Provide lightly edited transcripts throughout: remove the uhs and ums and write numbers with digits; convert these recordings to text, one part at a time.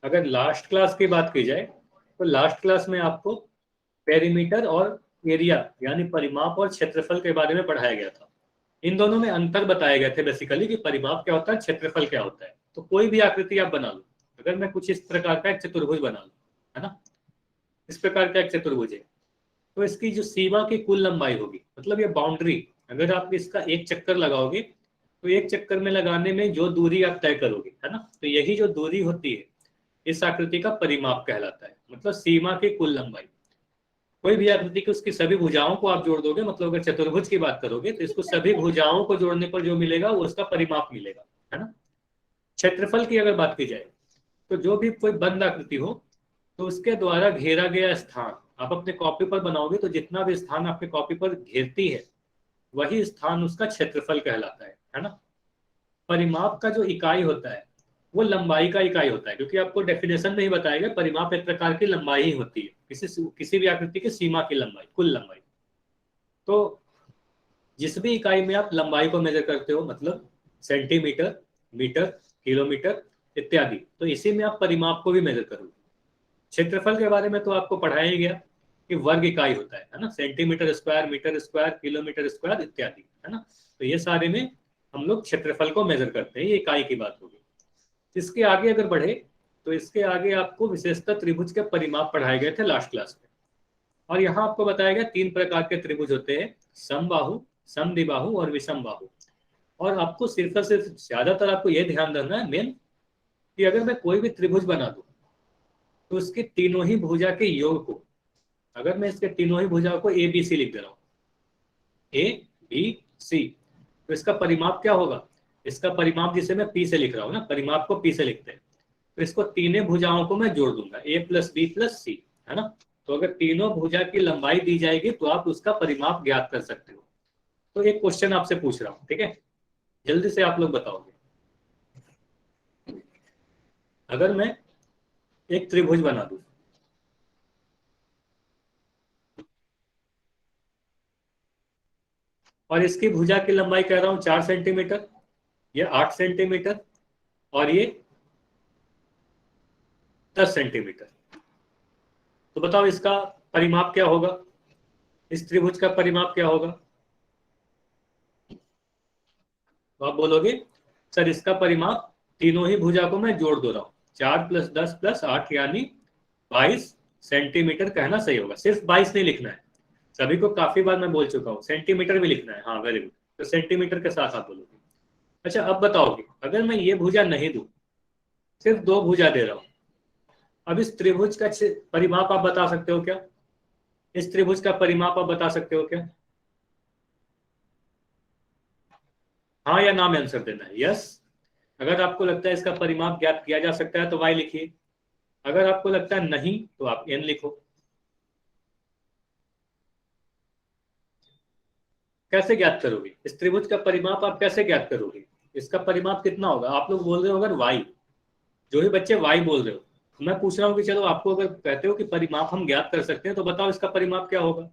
अगर last class की बात की जाए तो लास्ट क्लास में आपको पेरीमीटर और एरिया यानी परिमाप और क्षेत्रफल के बारे में पढ़ाया गया था। इन दोनों में अंतर बताए गए थे बेसिकली कि परिमाप क्या होता है, क्षेत्रफल क्या होता है। तो कोई भी आकृति आप बना लो, अगर मैं कुछ इस प्रकार का एक चतुर्भुज बना लूं, है ना, इस प्रकार का एक चतुर्भुज है, तो इसकी जो सीमा की कुल लंबाई होगी, मतलब ये बाउंड्री, अगर आप इसका एक चक्कर लगाओगे तो एक चक्कर में लगाने में जो दूरी आप तय करोगे, है ना, तो यही जो दूरी होती है इस आकृति का परिमाप कहलाता है, मतलब सीमा की कुल लंबाई। कोई भी आकृति की उसकी सभी भुजाओं को आप जोड़ दोगे, मतलब अगर चतुर्भुज की बात करोगे तो इसको सभी भुजाओं को जोड़ने पर जो मिलेगा वो उसका परिमाप मिलेगा, है ना। क्षेत्रफल की अगर बात की जाए तो जो भी कोई बंद आकृति हो तो उसके द्वारा घेरा गया स्थान आप अपने कॉपी पर बनाओगे तो जितना भी स्थान आपके कॉपी पर घेरती है वही स्थान उसका क्षेत्रफल कहलाता है ना। परिमाप का जो इकाई होता है वो लंबाई का इकाई होता है, क्योंकि आपको डेफिनेशन में ही बताया गया परिमाप एक प्रकार की लंबाई ही होती है, किसी भी आकृति की सीमा की लंबाई, कुल लंबाई। तो जिस भी इकाई में आप लंबाई को मेजर करते हो, मतलब सेंटीमीटर, मीटर, किलोमीटर इत्यादि, तो इसी में आप परिमाप को भी मेजर करोगे। क्षेत्रफल के बारे में तो आपको पढ़ाया ही गया कि वर्ग इकाई होता है ना, centimetre square, metre square, kilometre square इत्यादि, है ना। तो ये सारे में हम लोग क्षेत्रफल को मेजर करते हैं, ये इकाई की बात होगी। इसके आगे अगर बढ़े तो इसके आगे आपको विशेषतः त्रिभुज के परिमाप पढ़ाए गए थे लास्ट क्लास में। और यहाँ आपको बताया गया 3 प्रकार के त्रिभुज होते हैं, समबाहु, समद्विबाहु और विषमबाहु। और आपको सिर्फ और सिर्फ ज्यादातर आपको यह ध्यान रखना है मेन कि अगर मैं कोई भी त्रिभुज बना दूं तो उसकी तीनों ही भुजा के योग को, अगर मैं इसके तीनों ही भुजाओं को ए बी सी लिख दे रहा हूं, ए बी सी, तो इसका परिमाप क्या होगा, इसका परिमाप जिसे मैं पी से लिख रहा हूँ ना, परिमाप को पी से लिखते हैं, तो इसको तीनों भुजाओं को मैं जोड़ दूंगा, ए प्लस बी प्लस सी, है ना। तो अगर तीनों भुजा की लंबाई दी जाएगी तो आप उसका परिमाप ज्ञात कर सकते हो। तो एक क्वेश्चन आपसे पूछ रहा हूँ, ठीक है, जल्दी से आप लोग बताओगे। अगर मैं एक त्रिभुज बना दूं और इसकी भुजा की लंबाई कह रहा हूं 4 सेंटीमीटर, ये 8 सेंटीमीटर और ये 10 सेंटीमीटर, तो बताओ इसका परिमाप क्या होगा, इस त्रिभुज का परिमाप क्या होगा। तो आप बोलोगे सर इसका परिमाप तीनों ही भुजा को मैं जोड़ दो रहा हूं, 4 + 10 + 8 यानी 22 सेंटीमीटर कहना सही होगा। सिर्फ 22 नहीं लिखना है, सभी को काफी बार मैं बोल चुका हूँ, सेंटीमीटर भी लिखना है। हाँ वेरी गुड, तो सेंटीमीटर के साथ आप बोलोगे। अच्छा अब बताओगे अगर मैं ये भुजा नहीं दूं, सिर्फ 2 भुजा दे रहा हूं, अब इस त्रिभुज का परिमाप आप बता सकते हो क्या, इस त्रिभुज का परिमाप आप बता सकते हो क्या। हाँ या ना में आंसर देना है, यस। अगर आपको लगता है इसका परिमाप ज्ञात किया जा सकता है तो वाई लिखिए, अगर आपको लगता है नहीं तो आप एन लिखो। कैसे ज्ञात करोगे इस त्रिभुज का परिमाप, आप कैसे ज्ञात करोगे, इसका परिमाप कितना होगा। आप लोग बोल रहे हो अगर वाई, जो भी बच्चे वाई बोल रहे हो, तो मैं पूछ रहा हूँ कि चलो आपको अगर कहते हो कि परिमाप हम ज्ञात कर सकते हैं तो बताओ इसका परिमाप क्या होगा।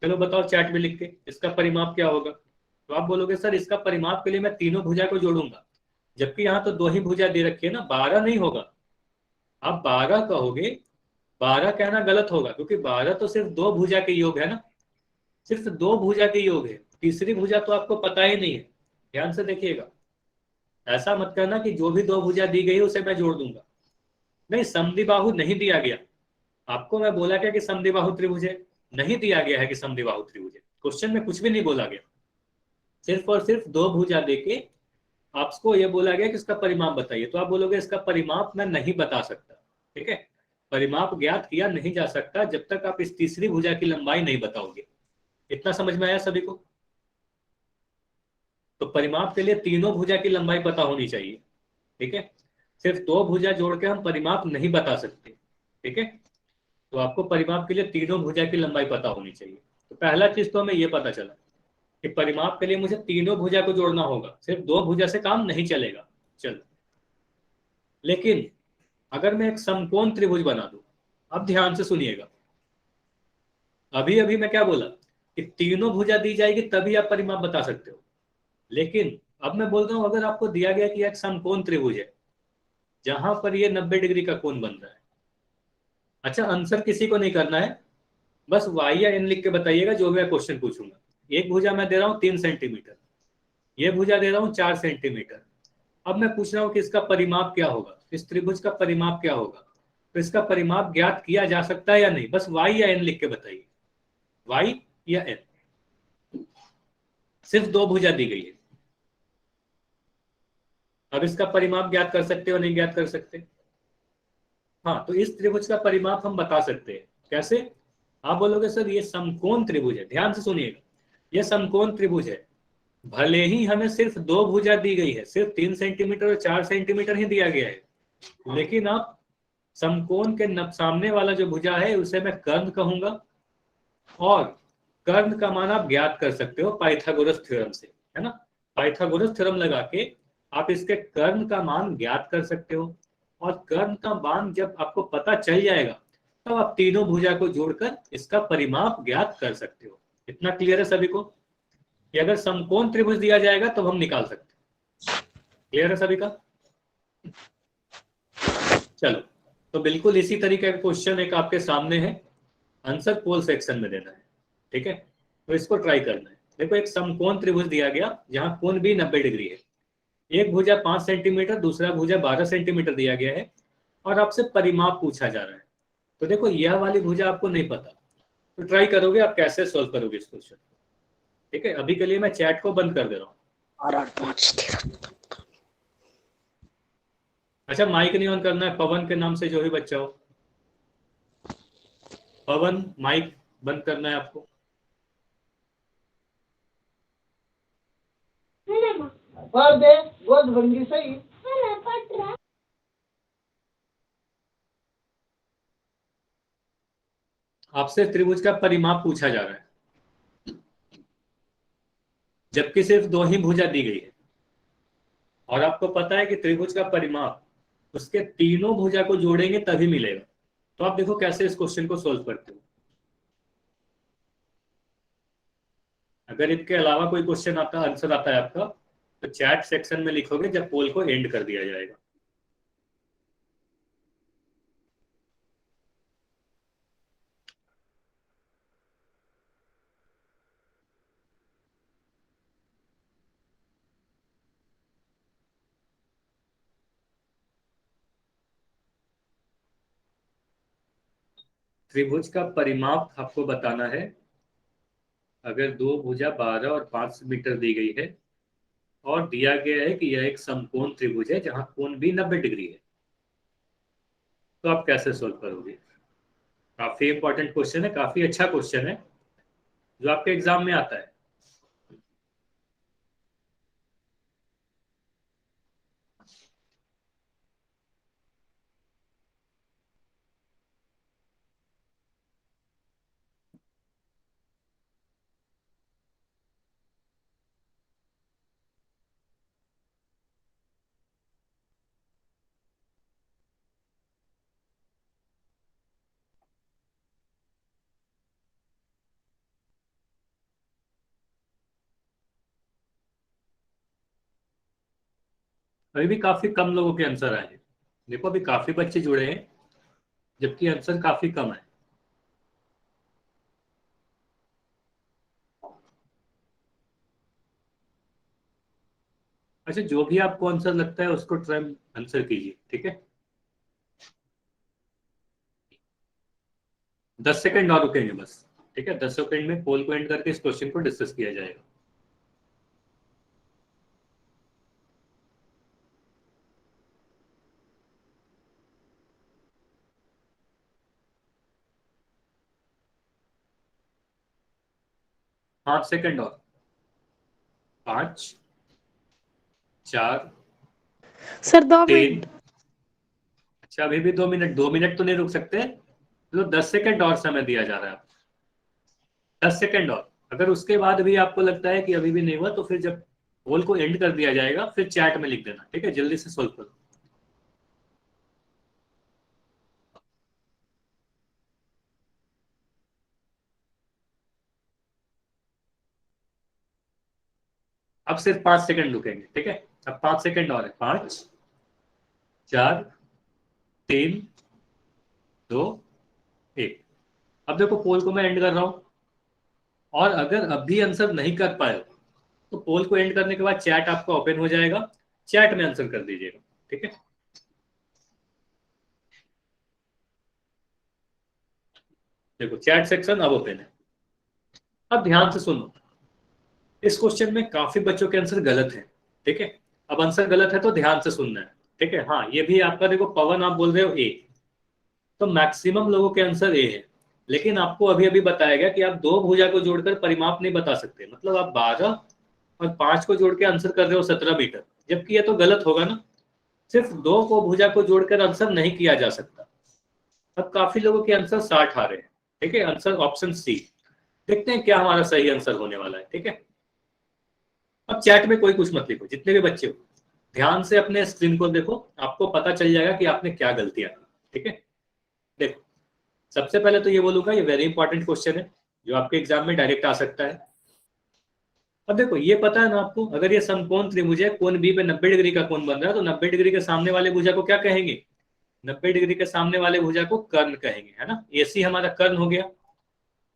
चलो बताओ चैट में लिख के इसका परिमाप क्या होगा। तो आप बोलोगे सर इसका परिमाप के लिए मैं तीनों भुजा को जोड़ूंगा, जबकि यहाँ तो 2 ही भुजा दे रखी है ना, 12 नहीं होगा। आप 12 कहोगे, 12 कहना गलत होगा, क्योंकि 12 तो सिर्फ 2 भुजा के योग है ना, सिर्फ 2 भुजा के योग है, तीसरी भुजा तो आपको पता ही नहीं है। ध्यान से देखिएगा, ऐसा मत करना कि जो भी 2 भुजा दी गई उसे मैं जोड़ दूंगा। नहीं, समद्विबाहु नहीं दिया गया आपको, मैं बोला क्या कि समद्विबाहु त्रिभुज है, नहीं दिया गया है कि समद्विबाहु त्रिभुज है, क्वेश्चन में कुछ भी नहीं बोला गया। सिर्फ और सिर्फ 2 भुजा देके आपको ये बोला गया कि इसका परिमाप बताइए, तो आप बोलोगे इसका परिमाप मैं नहीं बता सकता। ठीक है, परिमाप ज्ञात किया नहीं जा सकता जब तक आप इस तीसरी भुजा की लंबाई नहीं बताओगे। इतना समझ में आया सभी को। तो परिमाप के लिए तीनों भुजा की लंबाई पता होनी चाहिए। ठीक है, सिर्फ 2 भुजा जोड़ के हम परिमाप नहीं बता सकते। ठीक है, तो आपको परिमाप के लिए तीनों भुजा की लंबाई पता होनी चाहिए। तो पहला चीज तो हमें ये पता चला कि परिमाप के लिए मुझे तीनों भुजा को जोड़ना होगा, सिर्फ 2 भुजा से काम नहीं चलेगा। चलो, लेकिन अगर मैं एक समकोण त्रिभुज बना दूं, अब ध्यान से सुनिएगा, अभी अभी मैं क्या बोला कि तीनों भुजा दी जाएगी तभी आप परिमाप बता सकते हो, लेकिन अब मैं बोल रहा हूं अगर आपको दिया गया कि एक समकोण त्रिभुज है, जहां पर ये 90 डिग्री का कोण बन रहा है। अच्छा, आंसर किसी को नहीं करना है, बस वाई या एन लिख के बताइएगा जो भी मैं क्वेश्चन पूछूंगा। एक भुजा मैं दे रहा हूँ 3 सेंटीमीटर, ये भुजा दे रहा हूँ 4 सेंटीमीटर। अब मैं पूछ रहा हूँ कि इसका परिमाप क्या होगा, इस त्रिभुज का परिमाप क्या होगा। तो इसका परिमाप ज्ञात किया जा सकता है या नहीं, बस वाई या एन लिख के बताइए, वाई या एन। सिर्फ दो भुजा दी गई है, अब इसका परिमाप ज्ञात कर सकते हो नहीं ज्ञात कर सकते। हाँ, तो इस त्रिभुज का परिमाप हम बता सकते हैं। कैसे? आप बोलोगे सर ये समकोण त्रिभुज है, ध्यान से सुनिएगा, ये समकोण त्रिभुज है। भले ही हमें सिर्फ दो भुजा दी गई है, सिर्फ 3 सेंटीमीटर और 4 सेंटीमीटर ही दिया गया है, लेकिन आप समकोण के सामने वाला जो भुजा है उसे मैं कर्ण कहूंगा, और कर्ण का मान आप ज्ञात कर सकते हो पाइथागोरस थ्योरम से, है ना। पाइथागोरस थ्योरम लगा के आप इसके कर्ण का मान ज्ञात कर सकते हो, और कर्ण का मान जब आपको पता चल जाएगा तब आप तीनों भुजा को जोड़कर इसका परिमाप ज्ञात कर सकते हो। इतना क्लियर है सभी को कि अगर समकोण त्रिभुज दिया जाएगा तो हम निकाल सकते हैं। क्लियर है सभी का? चलो, तो बिल्कुल इसी तरीके का क्वेश्चन एक आपके सामने है, आंसर पोल सेक्शन में देना है, ठीक है। तो इसको ट्राई करना है। देखो, एक समकोण त्रिभुज दिया गया जहां कोण भी 90 डिग्री है, एक भुजा 5 सेंटीमीटर, दूसरा भुजा 12 सेंटीमीटर दिया गया है, और आपसे परिमाप पूछा जा रहा है। तो देखो, यह वाली भुजा आपको नहीं पता, तो ट्राई करोगे आप कैसे सोल्व करोगे इस क्वेश्चन। ठीक है, अभी के लिए मैं चैट को बंद कर दे रहा हूँ। अच्छा, माइक नहीं ऑन करना है, पवन के नाम से जो भी बच्चा हो, पवन माइक बंद करना है आपको। सही। आपसे त्रिभुज का परिमाप पूछा जा रहा है, जबकि सिर्फ दो ही भुजा दी गई है, और आपको पता है कि त्रिभुज का परिमाप उसके तीनों भुजा को जोड़ेंगे तभी मिलेगा। तो आप देखो कैसे इस क्वेश्चन को सोल्व करते हो। अगर इसके अलावा कोई क्वेश्चन आता, आंसर आता है आपका, तो चैट सेक्शन में लिखोगे जब पोल को एंड कर दिया जाएगा। त्रिभुज का परिमाप आपको बताना है। अगर दो भुजा 12 और 5 मीटर दी गई है, और दिया गया है कि यह एक समकोण त्रिभुज है जहां कोण भी 90 डिग्री है, तो आप कैसे सोल्व करोगे। काफी इंपॉर्टेंट क्वेश्चन है, काफी अच्छा क्वेश्चन है जो आपके एग्जाम में आता है। अभी भी काफी कम लोगों के आंसर आए हैं। देखो, अभी काफी बच्चे जुड़े हैं, जबकि आंसर काफी कम है। अच्छा, जो भी आपको आंसर लगता है उसको ट्राई आंसर कीजिए, ठीक है। 10 सेकंड और रुकेंगे बस, ठीक है। 10 सेकंड में पोल को एंड करके इस क्वेश्चन को डिस्कस किया जाएगा। 5 सेकंड और, 5, 4, सर 2 मिनट। 3। अच्छा, अभी भी 2 मिनट, 2 मिनट तो नहीं रुक सकते, तो 10 सेकंड और समय दिया जा रहा है। 10 सेकंड और, अगर उसके बाद भी आपको लगता है कि अभी भी नहीं हुआ, तो फिर जब पोल को एंड कर दिया जाएगा फिर चैट में लिख देना, ठीक है। जल्दी से सोल्व करो। अब सिर्फ 5 सेकंड रुकेंगे, ठीक है। अब 5 सेकंड और है, 5, 4 3 2 1। अब देखो पोल को मैं एंड कर रहा हूं, और अगर अभी आंसर नहीं कर पाए तो पोल को एंड करने के बाद चैट आपका ओपन हो जाएगा, चैट में आंसर कर दीजिएगा, ठीक है। देखो चैट सेक्शन अब ओपन है। अब ध्यान से सुनो, इस क्वेश्चन में काफी बच्चों के आंसर गलत है, ठीक है। अब आंसर गलत है तो ध्यान से सुनना है, ठीक है। हाँ ये भी आपका, देखो पवन आप बोल रहे हो ए, तो मैक्सिमम लोगों के आंसर ए है। लेकिन आपको अभी अभी बताया गया कि आप दो भुजा को जोड़कर परिमाप नहीं बता सकते, मतलब आप 12 और 5 को जोड़ के आंसर कर रहे हो 17 मीटर, जबकि ये तो गलत होगा ना। सिर्फ दो को भुजा को जोड़कर आंसर नहीं किया जा सकता। अब काफी लोगों के आंसर 60 आ रहे हैं, ठीक है। Answer option C. देखते हैं क्या हमारा सही आंसर होने वाला है, ठीक है। अब चैट में कोई कुछ मत लिखो, जितने भी बच्चे हो ध्यान से अपने स्क्रीन को देखो, आपको पता चल जाएगा कि आपने क्या गलतियां की, ठीक है। देखो सबसे पहले तो ये बोलूंगा, ये वेरी इंपॉर्टेंट क्वेश्चन है जो आपके एग्जाम में डायरेक्ट आ सकता है। अब देखो ये पता है ना आपको, अगर ये समकोण त्रिभुज है, कोण बी पे 90 डिग्री का कोण बन रहा है, तो 90 डिग्री के सामने वाले भुजा को क्या कहेंगे? 90 डिग्री के सामने वाले भुजा को कर्ण कहेंगे, है ना। एसी हमारा कर्ण हो गया।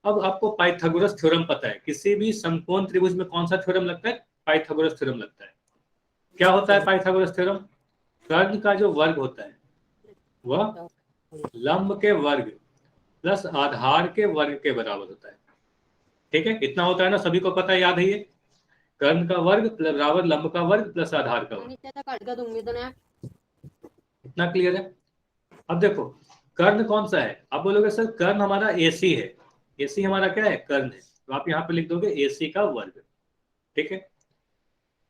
अब आपको पाइथागोरस थ्योरम पता है, किसी भी समकोण त्रिभुज में कौन सा थ्योरम लगता है? पाइथागोरस थ्योरम लगता है। क्या होता है पाइथागोरस थ्योरम? कर्ण का जो वर्ग होता है वह लंब के वर्ग प्लस आधार के वर्ग के बराबर होता है, ठीक है। इतना होता है ना, सभी को पता है, याद है ये। कर्ण का वर्ग बराबर लंब का वर्ग प्लस आधार का वर्ग। इतना क्लियर है? अब देखो कर्ण कौन सा है, आप बोलोगे सर कर्ण हमारा एसी है। एसी हमारा क्या है? कर्ण है, तो आप यहाँ पे लिख दोगे एसी का वर्ग, ठीक है।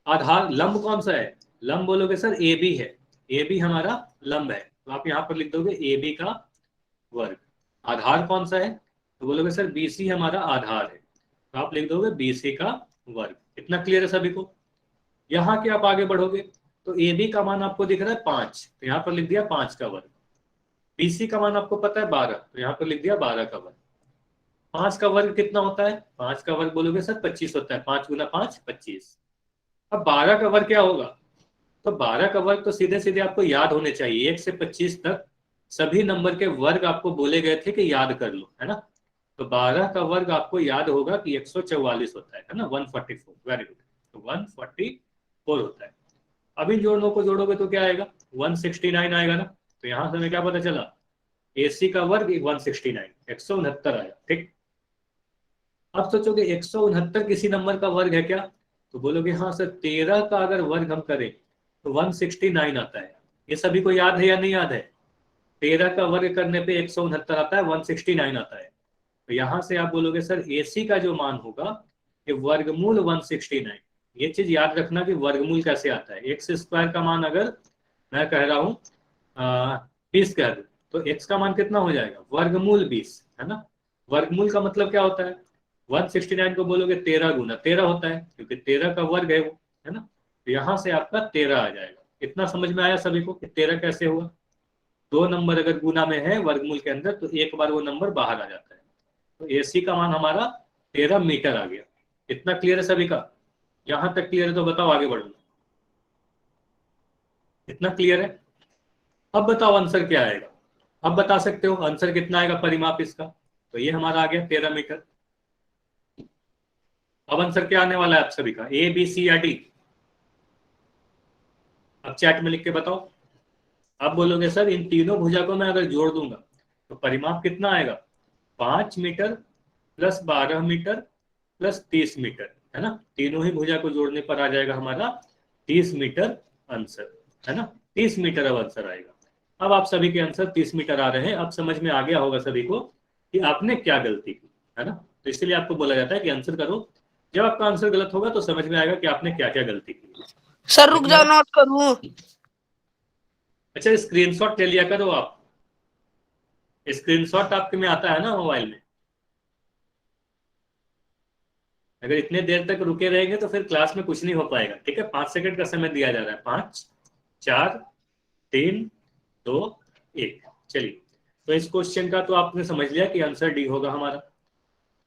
आधार लंब कौन सा है? लंब बोलोगे सर ए बी है, ए बी हमारा लंब है, तो आप यहाँ पर लिख दोगे ए बी का वर्ग। आधार कौन सा है? तो बोलोगे सर बी सी हमारा आधार है, तो आप लिख दोगे बी सी का वर्ग। इतना क्लियर है सभी को? यहाँ के आप आगे बढ़ोगे तो ए बी का मान आपको दिख रहा है 5, तो यहाँ पर लिख दिया 5 का वर्ग। बीसी का मान आपको पता है 12, तो यहाँ पर लिख दिया 12 का वर्ग। 5 का वर्ग कितना होता है? 5 का वर्ग बोलोगे सर 25 होता है, 5 गुना 5 25। अब 12 का वर्ग क्या होगा? तो 12 का वर्ग तो सीधे सीधे आपको याद होने चाहिए, 1 से 25 तक सभी नंबर के वर्ग आपको बोले गए थे कि याद कर लो, है ना। तो 12 का वर्ग आपको याद होगा कि 144 होता है ना, 144। वेरी गुड, तो 144 होता है। अब इन जोड़ों को जोड़ोगे तो क्या आएगा? 169 आएगा ना। तो यहां से हमें क्या पता चला? एसी का वर्ग 169, 169 आया, ठीक। अब सोचोगे 169 किसी नंबर का वर्ग है क्या? तो बोलोगे हाँ सर 13 का अगर वर्ग हम करें तो 169 आता है। ये सभी को याद है या नहीं याद है? 13 का वर्ग करने पे 169 आता है, 169 आता है। तो यहां से आप बोलोगे सर एसी का जो मान होगा ये वर्गमूल 169। ये चीज याद रखना कि वर्गमूल कैसे आता है। एक्स स्क्वायर का मान अगर मैं कह रहा हूँ 20 कह दूं, तो एक्स का मान कितना हो जाएगा? वर्गमूल 20, है ना। वर्गमूल का मतलब क्या होता है? 169 को बोलोगे 13 गुना 13 होता है, क्योंकि 13 का वर्ग है वो, है ना। तो यहाँ से आपका 13 आ जाएगा। इतना समझ में आया सभी को कि 13 कैसे हुआ? दो नंबर अगर गुना में है वर्गमूल के अंदर तो एक बार वो नंबर बाहर आ जाता है। तो एसी का मान हमारा 13 मीटर आ गया। इतना क्लियर है सभी का? यहां तक क्लियर है तो बताओ आगे बढ़ो। इतना क्लियर है? अब बताओ आंसर क्या आएगा? अब बता सकते हो आंसर कितना आएगा परिमाप इसका? तो ये हमारा आ गया 13 मीटर। अब आंसर क्या आने वाला है आप सभी का? ए बी सी या डी? अब चैट में लिख के बताओ। अब बोलोगे सर इन तीनों भुजा को मैं अगर जोड़ दूंगा तो परिमाप कितना आएगा? 5 metre plus 12 metre plus 30 metre, है ना। तीनों ही भुजा को जोड़ने पर आ जाएगा हमारा 30 मीटर आंसर, है ना। 30 मीटर अब आंसर आएगा। अब आप सभी के आंसर 30 मीटर आ रहे हैं। अब समझ में आ गया होगा सभी को कि आपने क्या गलती की, है ना। तो इसलिए आपको बोला जाता है कि आंसर करो। जब आपका आंसर गलत होगा तो समझ में आएगा कि आपने क्या क्या गलती की। सर रुक जाओ, नोट करूँ। अच्छा स्क्रीनशॉट ले लिया करो आप। स्क्रीनशॉट आपके में आता है ना मोबाइल में? अगर इतने देर तक रुके रहेंगे तो फिर क्लास में कुछ नहीं हो पाएगा, ठीक है। 5 सेकंड का समय दिया जा रहा है। 5 4 3 2 1। चलिए, तो इस क्वेश्चन का तो आपने समझ लिया कि आंसर डी होगा हमारा।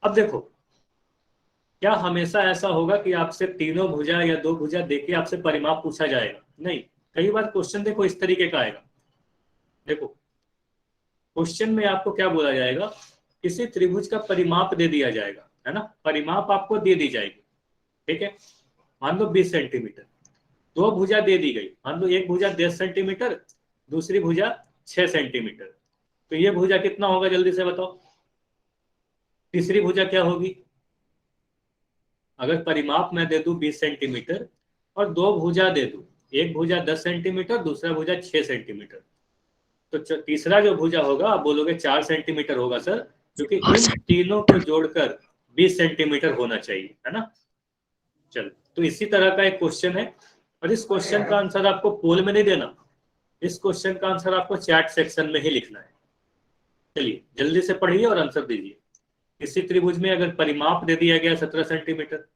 अब देखो क्या हमेशा ऐसा होगा कि आपसे तीनों भुजा या दो भुजा देके आपसे परिमाप पूछा जाएगा? नहीं, कई बार क्वेश्चन देखो इस तरीके का आएगा। देखो क्वेश्चन में आपको क्या बोला जाएगा, किसी त्रिभुज का परिमाप दे दिया जाएगा, है ना, परिमाप आपको दे दी जाएगी, ठीक है। मान लो 20 सेंटीमीटर, दो भुजा दे दी गई, मान लो एक भुजा 10 सेंटीमीटर, दूसरी भुजा 6 सेंटीमीटर, तो ये भुजा कितना होगा जल्दी से बताओ। तीसरी भुजा क्या होगी, अगर परिमाप मैं दे दूं 20 सेंटीमीटर और दो भुजा दे दूं, एक भुजा 10 सेंटीमीटर, दूसरा भुजा 6 सेंटीमीटर, तो तीसरा जो भुजा होगा आप बोलोगे 4 सेंटीमीटर होगा सर, क्योंकि इन तीनों को जोड़कर 20 सेंटीमीटर होना चाहिए, है ना। चलो, तो इसी तरह का एक क्वेश्चन है, और इस क्वेश्चन का आंसर आपको पोल में नहीं देना, इस क्वेश्चन का आंसर आपको चैट सेक्शन में ही लिखना है। चलिए जल्दी से पढ़िए और आंसर दीजिए। किसी त्रिभुज में अगर परिमाप दे दिया गया 17 सेंटीमीटर,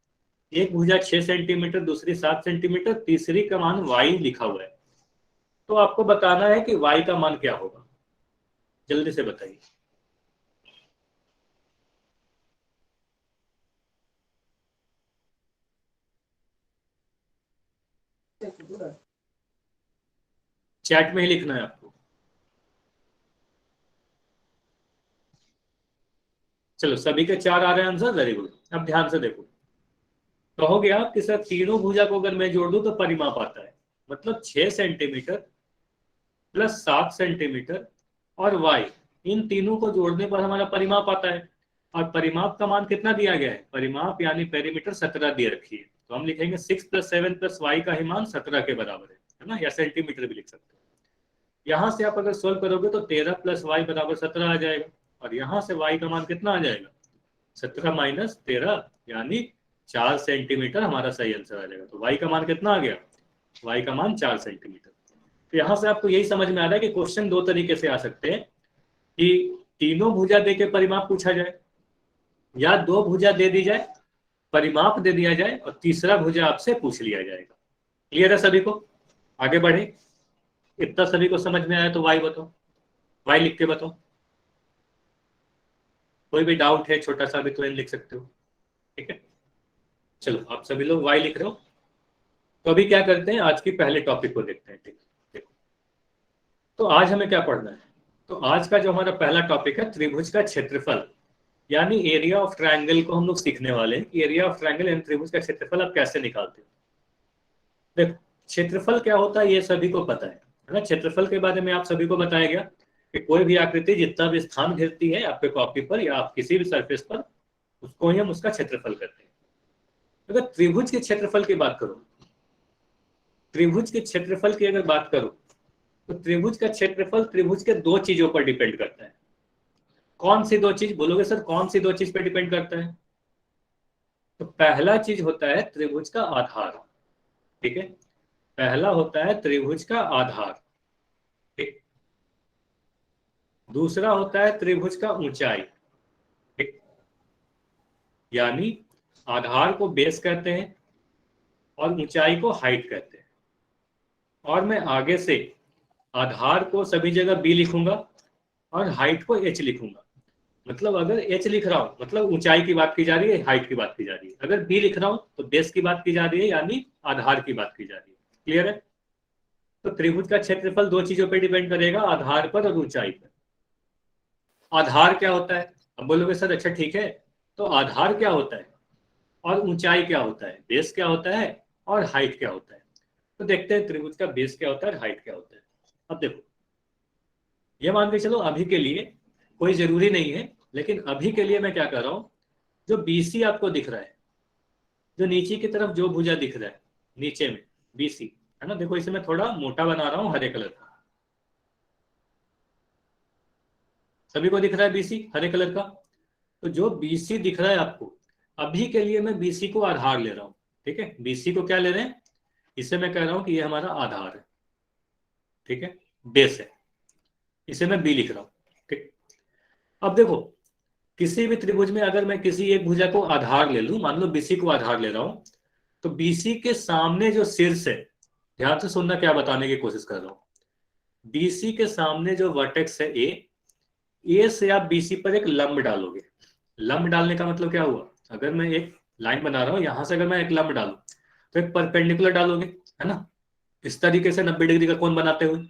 एक भुजा 6 सेंटीमीटर, दूसरी 7 सेंटीमीटर, तीसरी का मान y लिखा हुआ है, तो आपको बताना है कि y का मान क्या होगा, जल्दी से बताइए। चैट में ही लिखना है आपको। चलो सभी के 4 आ रहे हैं आंसर, वेरी गुड। अब ध्यान से देखो, कहोगे आप कि सर तीनों भुजा को अगर मैं जोड़ दूं तो परिमाप आता है, मतलब 6 सेंटीमीटर प्लस 7 सेंटीमीटर और y, इन तीनों को जोड़ने पर हमारा परिमाप आता है, और परिमाप का मान कितना दिया गया है, परिमाप यानी पेरीमीटर 17 दिए रखी है, तो हम लिखेंगे 6 + 7 + y का ही मान 17 के बराबर है ना, या सेंटीमीटर भी लिख सकते हो। यहां से आप अगर सोल्व करोगे तो 13 + y = 17 आ जाएगा, और यहां से y का मान कितना आ जाएगा, 17 - 13 यानी 4 सेंटीमीटर हमारा सही आंसर आ जाएगा। तो y का मान कितना आ गया, y का मान 4 सेंटीमीटर। तो यहां से आपको यही समझ में आ रहा है कि क्वेश्चन दो तरीके से आ सकते हैं, कि तीनों भुजा दे के परिमाप पूछा जाए, या दो भुजा दे दी जाए, परिमाप दे दिया जाए, और तीसरा भुजा आपसे पूछ लिया जाएगा। क्लियर है सभी को, आगे बढ़े। इतना सभी को समझ में आया तो y बताओ, y लिख के बताओ। कोई भी डाउट है छोटा सा भी तो लिख सकते हो, ठीक है। चलो आप सभी लोग y लिख रहे हो, तो अभी क्या करते हैं, आज की पहले टॉपिक को देखते हैं। ठीक, देखो तो आज हमें क्या पढ़ना है, तो आज का जो हमारा पहला टॉपिक है त्रिभुज का क्षेत्रफल, यानी एरिया ऑफ ट्रायंगल को हम लोग सीखने वाले हैं, कि एरिया ऑफ ट्रायंगल यानी त्रिभुज का क्षेत्रफल आप कैसे निकालते हो। देखो क्षेत्रफल क्या होता है ये सभी को पता है ना, क्षेत्रफल के बारे में आप सभी को बताया गया कि कोई भी आकृति जितना भी स्थान घेरती है आपके कॉपी पर या आप किसी भी सरफेस पर, उसको ही हम उसका क्षेत्रफल करते हैं। अगर त्रिभुज के क्षेत्रफल की बात करो, त्रिभुज के क्षेत्रफल की अगर बात करो, तो त्रिभुज का क्षेत्रफल त्रिभुज के दो चीजों पर डिपेंड करता है। कौन सी दो चीज बोलोगे सर, कौन सी दो चीज पर डिपेंड करता है, तो पहला चीज होता है त्रिभुज का आधार, ठीक है, पहला होता है त्रिभुज का आधार, ठीक। दूसरा होता है त्रिभुज का ऊंचाई, ठीक, यानी आधार को बेस कहते हैं और ऊंचाई को हाइट कहते हैं। और मैं आगे से आधार को सभी जगह बी लिखूंगा और हाइट को एच लिखूंगा, मतलब अगर एच लिख रहा हूं मतलब ऊंचाई की बात की जा रही है, हाइट की बात की जा रही है, अगर बी लिख रहा हूं तो बेस की बात की जा रही है, यानी आधार की बात की जा रही है। क्लियर है। तो त्रिभुज का क्षेत्रफल दो चीजों पर डिपेंड करेगा, आधार पर और ऊंचाई पर। आधार क्या होता है, अब बोलोगे सर अच्छा ठीक है, तो आधार क्या होता है और ऊंचाई क्या होता है, बेस क्या होता है और हाइट क्या होता है। तो देखते हैं त्रिभुज का बेस क्या होता है और हाइट क्या होता है। अब देखो ये मान के चलो अभी के लिए कोई जरूरी नहीं है, लेकिन अभी के लिए मैं क्या कर रहा हूं, जो बीसी आपको दिख रहा है, जो नीचे की तरफ जो भुजा दिख रहा है नीचे में बीसी, है ना, देखो इसे मैं थोड़ा मोटा बना रहा हूं हरे कलर का, सभी को दिख रहा है बीसी हरे कलर का। तो जो बीसी दिख रहा है आपको, अभी के लिए मैं बीसी को आधार ले रहा हूं, ठीक है, बीसी को क्या ले रहे हैं, इसे मैं कह रहा हूं कि ये हमारा आधार है, ठीक है, बेस है, इसे मैं बी लिख रहा हूं, ठीक। अब देखो किसी भी त्रिभुज में अगर मैं किसी एक भुजा को आधार ले लूं, मान लो बीसी को आधार ले रहा हूं, तो बीसी के सामने जो शीर्ष है, ध्यान से सुनना क्या बताने की कोशिश कर रहा हूं, बीसी के सामने जो वर्टेक्स है ए से आप बीसी पर एक लंब डालोगे। लंब डालने का मतलब क्या हुआ, अगर मैं एक लाइन बना रहा हूं, यहां से अगर मैं एक लंब डालू तो एक परपेंडिकुलर डालोगे, है ना, इस तरीके से 90 डिग्री का कोण बनाते हुए,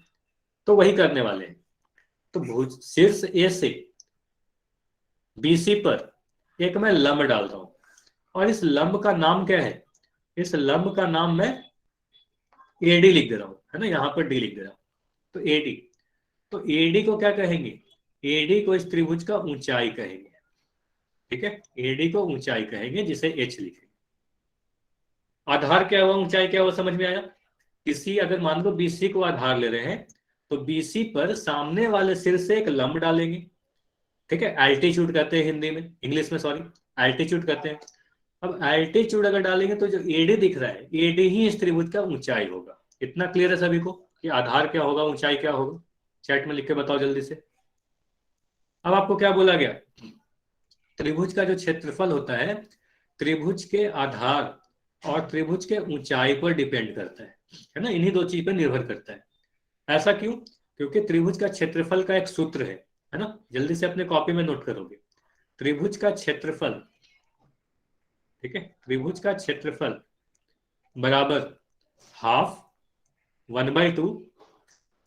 तो वही करने वाले हैं। तो शीर्ष ए से बीसी पर एक मैं लंब डाल रहा हूं, और इस लंब का नाम क्या है? इस लंब का नाम मैं एडी लिख दे रहा हूं, है ना, यहां पर डी लिख दे रहा हूं। तो एडी, तो एडी को क्या कहेंगे? एडी को इस त्रिभुज का ऊंचाई कहेंगे। ठीक है, एडी को ऊंचाई कहेंगे, जिसे एच लिखेंगे। आधार क्या हुआ, ऊंचाई क्या हुआ, समझ में आया? किसी, अगर मान लो बीसी को आधार ले रहे हैं, तो बीसी पर सामने वाले सिर से एक लंब डालेंगे। ठीक है, एल्टीट्यूड कहते हैं हिंदी में, इंग्लिश में सॉरी, एल्टीट्यूड कहते हैं। अब एल्टीट्यूड अगर डालेंगे तो जो एडी दिख रहा है, एडी ही इस त्रिभुज का ऊंचाई होगा। इतना क्लियर है सभी को कि आधार क्या होगा, ऊंचाई क्या होगा? चैट में लिख के बताओ जल्दी से। अब आपको क्या बोला गया? त्रिभुज का जो क्षेत्रफल होता है, त्रिभुज के आधार और त्रिभुज के ऊंचाई पर डिपेंड करता है ना, इन्हीं दो चीज पर निर्भर करता है। ऐसा क्यों? क्योंकि त्रिभुज का क्षेत्रफल का एक सूत्र है ना, जल्दी से अपने कॉपी में नोट करोगे। त्रिभुज का क्षेत्रफल, ठीक है, त्रिभुज का क्षेत्रफल बराबर हाफ 1/2,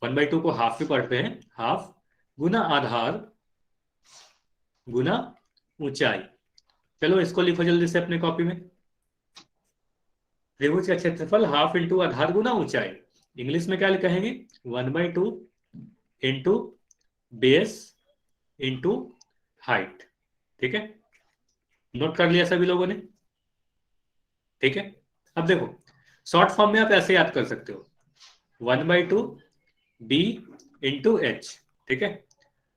1/2 को हाफ भी पढ़ते हैं, हाफ गुना आधार गुना ऊंचाई। चलो इसको लिखो जल्दी से अपने कॉपी में। त्रिभुज का क्षेत्रफल हाफ इंटू आधार गुना ऊंचाई, इंग्लिश में क्या कहेंगे? 1/2 इंटू बेस इंटू हाइट। ठीक है, नोट कर लिया सभी लोगों ने? ठीक है, अब देखो शॉर्ट फॉर्म में आप ऐसे याद कर सकते हो, 1/2 बी इंटू एच। ठीक है,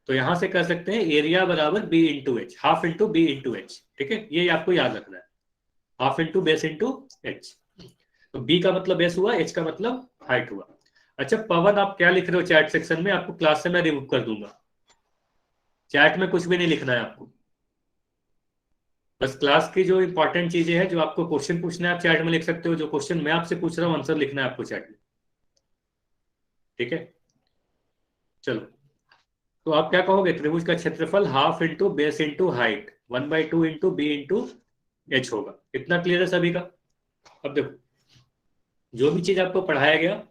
तो यहां से कर सकते हैं एरिया बराबर B into H, half into B into H. ठीक है, ये आपको याद रखना है, half into base into H. तो बी का मतलब बेस हुआ, एच का मतलब हाइट हुआ। अच्छा पवन, आप क्या लिख रहे हो चैट सेक्शन में? आपको क्लास से मैं रिमूव कर दूंगा, चैट में कुछ भी नहीं लिखना है आपको। बस क्लास की जो इंपॉर्टेंट चीजें हैं, जो आपको क्वेश्चन पूछना है, आप चैट में लिख सकते हो। जो क्वेश्चन मैं आपसे पूछ रहा हूँ आंसर लिखना है आपको चैट में। ठीक है, चलो तो आप क्या कहोगे? त्रिभुज का क्षेत्रफल half into base into height 1/2 into B into H होगा। इतना क्लियर है सभी का? अब देखो, जो भी चीज आपको पढ़ाया गया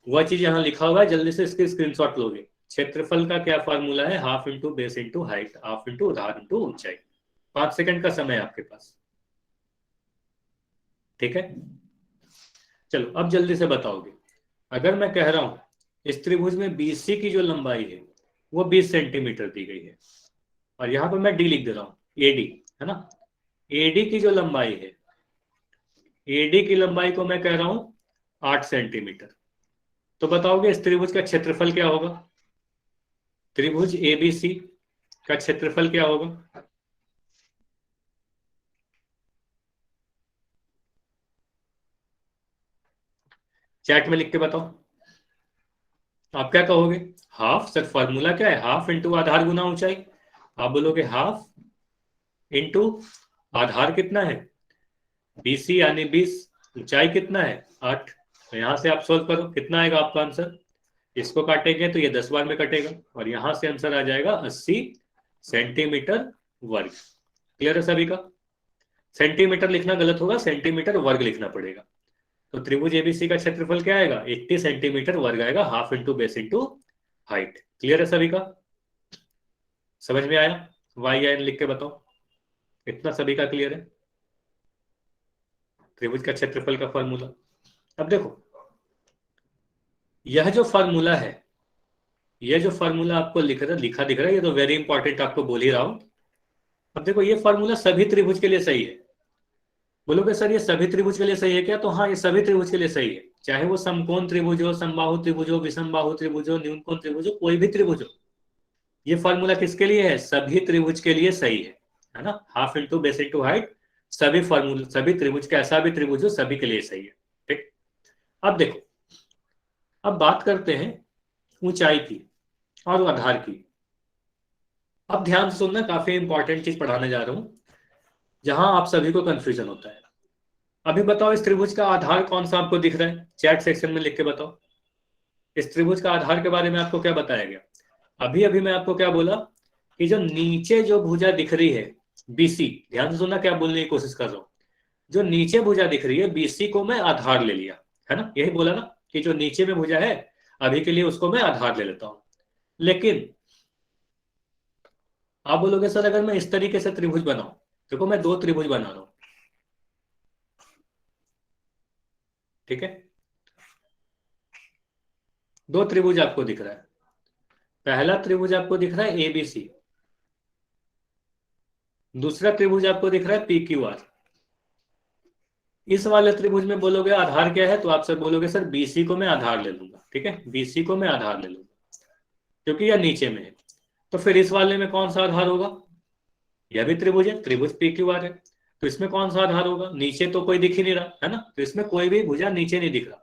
वह चीज यहाँ लिखा हुआ है, जल्दी से इसके स्क्रीनशॉट लोगे। क्षेत्रफल का क्या फॉर्मूला है? Half into base into height, half into आधार इंटू ऊंचाई। 5 सेकंड का समय है आपके पास। ठीक है, चलो अब जल्दी से बताओगे। अगर मैं कह रहा हूं इस त्रिभुज में बीसी की जो लंबाई है वो 20 सेंटीमीटर दी गई है, और यहां पर मैं डी लिख दे रहा हूं, एडी, है ना। एडी की जो लंबाई है, एडी की लंबाई को मैं कह रहा हूं 8 सेंटीमीटर। तो बताओगे इस त्रिभुज का क्षेत्रफल क्या होगा? त्रिभुज एबीसी का क्षेत्रफल क्या होगा? चैट में लिख के बताओ, आप क्या कहोगे? हाफ, सर फॉर्मूला क्या है? हाफ इंटू आधार गुना ऊंचाई। आप बोलोगे हाफ इंटू आधार कितना है? बीसी यानी 20, ऊंचाई कितना है? 8। तो यहां से आप सोल्व करो, कितना आएगा आपका आंसर? इसको काटेंगे तो ये 10 बार में कटेगा, और यहां से आंसर आ जाएगा 80 सेंटीमीटर वर्ग। क्लियर है सभी का? सेंटीमीटर लिखना गलत होगा, सेंटीमीटर वर्ग लिखना पड़ेगा। तो त्रिभुज एबीसी का क्षेत्रफल क्या आएगा? 80 सेंटीमीटर वर्ग आएगा, half into base into height. Clear है सभी का? समझ में आया? वाई एन लिख के बताओ, इतना सभी का क्लियर है? त्रिभुज का क्षेत्रफल का फॉर्मूला। अब देखो, यह जो फॉर्मूला है, यह जो फॉर्मूला आपको लिखा दिख रहा है, ये तो वेरी इंपॉर्टेंट, आपको बोल ही रहा हूं। अब देखो, ये फॉर्मूला सभी त्रिभुज के लिए सही है। बोलोगे सर ये सभी त्रिभुज के लिए सही है क्या? तो हाँ, ये सभी त्रिभुज के लिए सही है, चाहे वो समकोण त्रिभुज हो, समबाहु त्रिभुज हो, विषमबाहु त्रिभुज हो, न्यूनकोण त्रिभुज हो, कोई भी त्रिभुज हो। ये फॉर्मूला किसके लिए है? सभी त्रिभुज के लिए सही है ना। Half into base into height, सभी फॉर्मूला, सभी त्रिभुज का, ऐसा भी त्रिभुज हो, सभी के लिए सही है। ठीक, अब देखो, अब बात करते हैं ऊंचाई की और आधार की। अब ध्यान से सुनना, काफी इंपॉर्टेंट चीज पढ़ाने जा रहा हूं, जहां आप सभी को कंफ्यूजन होता है। अभी बताओ इस त्रिभुज का आधार कौन सा आपको दिख रहा है? चैट सेक्शन में लिख के बताओ, इस त्रिभुज का आधार के बारे में आपको क्या बताया गया? अभी अभी मैं आपको क्या बोला कि जो नीचे जो भुजा दिख रही है बीसी, ध्यान से सुनना क्या बोलने की कोशिश कर रहा हूं। जो नीचे भुजा दिख रही है बीसी को मैं आधार ले लिया, है ना, यही बोला ना। कि जो नीचे में भुजा है अभी के लिए उसको मैं आधार ले लेता हूं। लेकिन आप बोलोगे सर अगर मैं इस तरीके से त्रिभुज बनाऊं, देखो मैं दो त्रिभुज बना रहा हूं, ठीक है, दो त्रिभुज आपको दिख रहा है। पहला त्रिभुज आपको दिख रहा है एबीसी, दूसरा त्रिभुज आपको दिख रहा है पी क्यू आर। इस वाले त्रिभुज में बोलोगे आधार क्या है, तो आप सर बोलोगे सर बीसी को मैं आधार ले लूंगा, ठीक है, बीसी को मैं आधार ले लूंगा क्योंकि यह नीचे में है। तो फिर इस वाले में कौन सा आधार होगा, यह भी त्रिभुज है, त्रिभुज पी क्यू आर है, तो इसमें कौन सा आधार होगा, नीचे तो कोई दिख ही नहीं रहा है ना, तो इसमें कोई भी भुजा नीचे नहीं दिख रहा।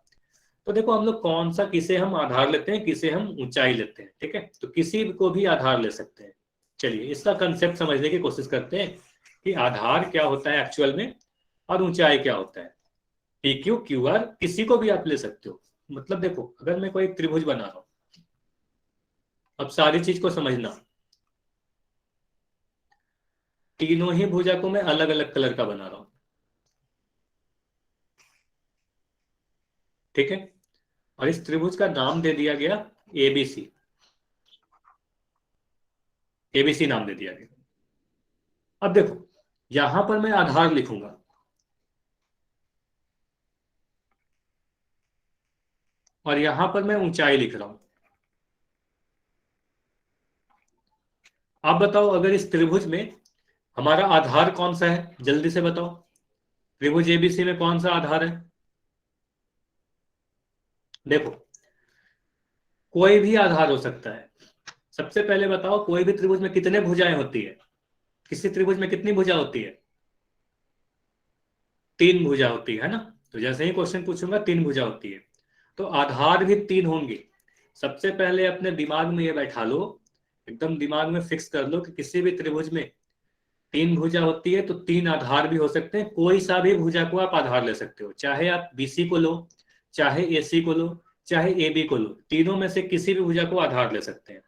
तो देखो हम लोग कौन सा, किसे हम आधार लेते हैं, किसे हम ऊंचाई लेते हैं, ठीक है, तो किसी को भी आधार ले सकते हैं। चलिए इसका कंसेप्ट समझने की कोशिश करते हैं कि आधार क्या होता है एक्चुअल में और ऊंचाई क्या होता है। पी क्यू क्यू आर किसी को भी आप ले सकते हो। मतलब देखो अगर मैं कोई त्रिभुज बना रहा हूं, अब सारी चीज को समझना, तीनों ही भुजा को मैं अलग अलग कलर का बना रहा हूं, ठीक है, और इस त्रिभुज का नाम दे दिया गया एबीसी, एबीसी नाम दे दिया गया। अब देखो यहां पर मैं आधार लिखूंगा, और यहां पर मैं ऊंचाई लिख रहा हूं। आप बताओ अगर इस त्रिभुज में हमारा आधार कौन सा है, जल्दी से बताओ, त्रिभुज एबीसी में कौन सा आधार है। देखो कोई भी आधार हो सकता है। सबसे पहले बताओ कोई भी त्रिभुज में कितने भुजाएं होती है, किसी त्रिभुज में कितनी भुजा होती है, तीन भुजा होती है ना। तो जैसे ही क्वेश्चन पूछूंगा तीन भुजा होती है, तो आधार भी तीन होंगे। सबसे पहले अपने दिमाग में ये बैठा लो, एकदम दिमाग में फिक्स कर लो कि किसी भी त्रिभुज में तीन भुजा होती है तो तीन आधार भी हो सकते हैं। कोई सा भी भुजा को आप आधार ले सकते हो, चाहे आप बीसी को लो, चाहे एसी को लो, चाहे एबी को लो, तीनों में से किसी भी भुजा को आधार ले सकते हैं।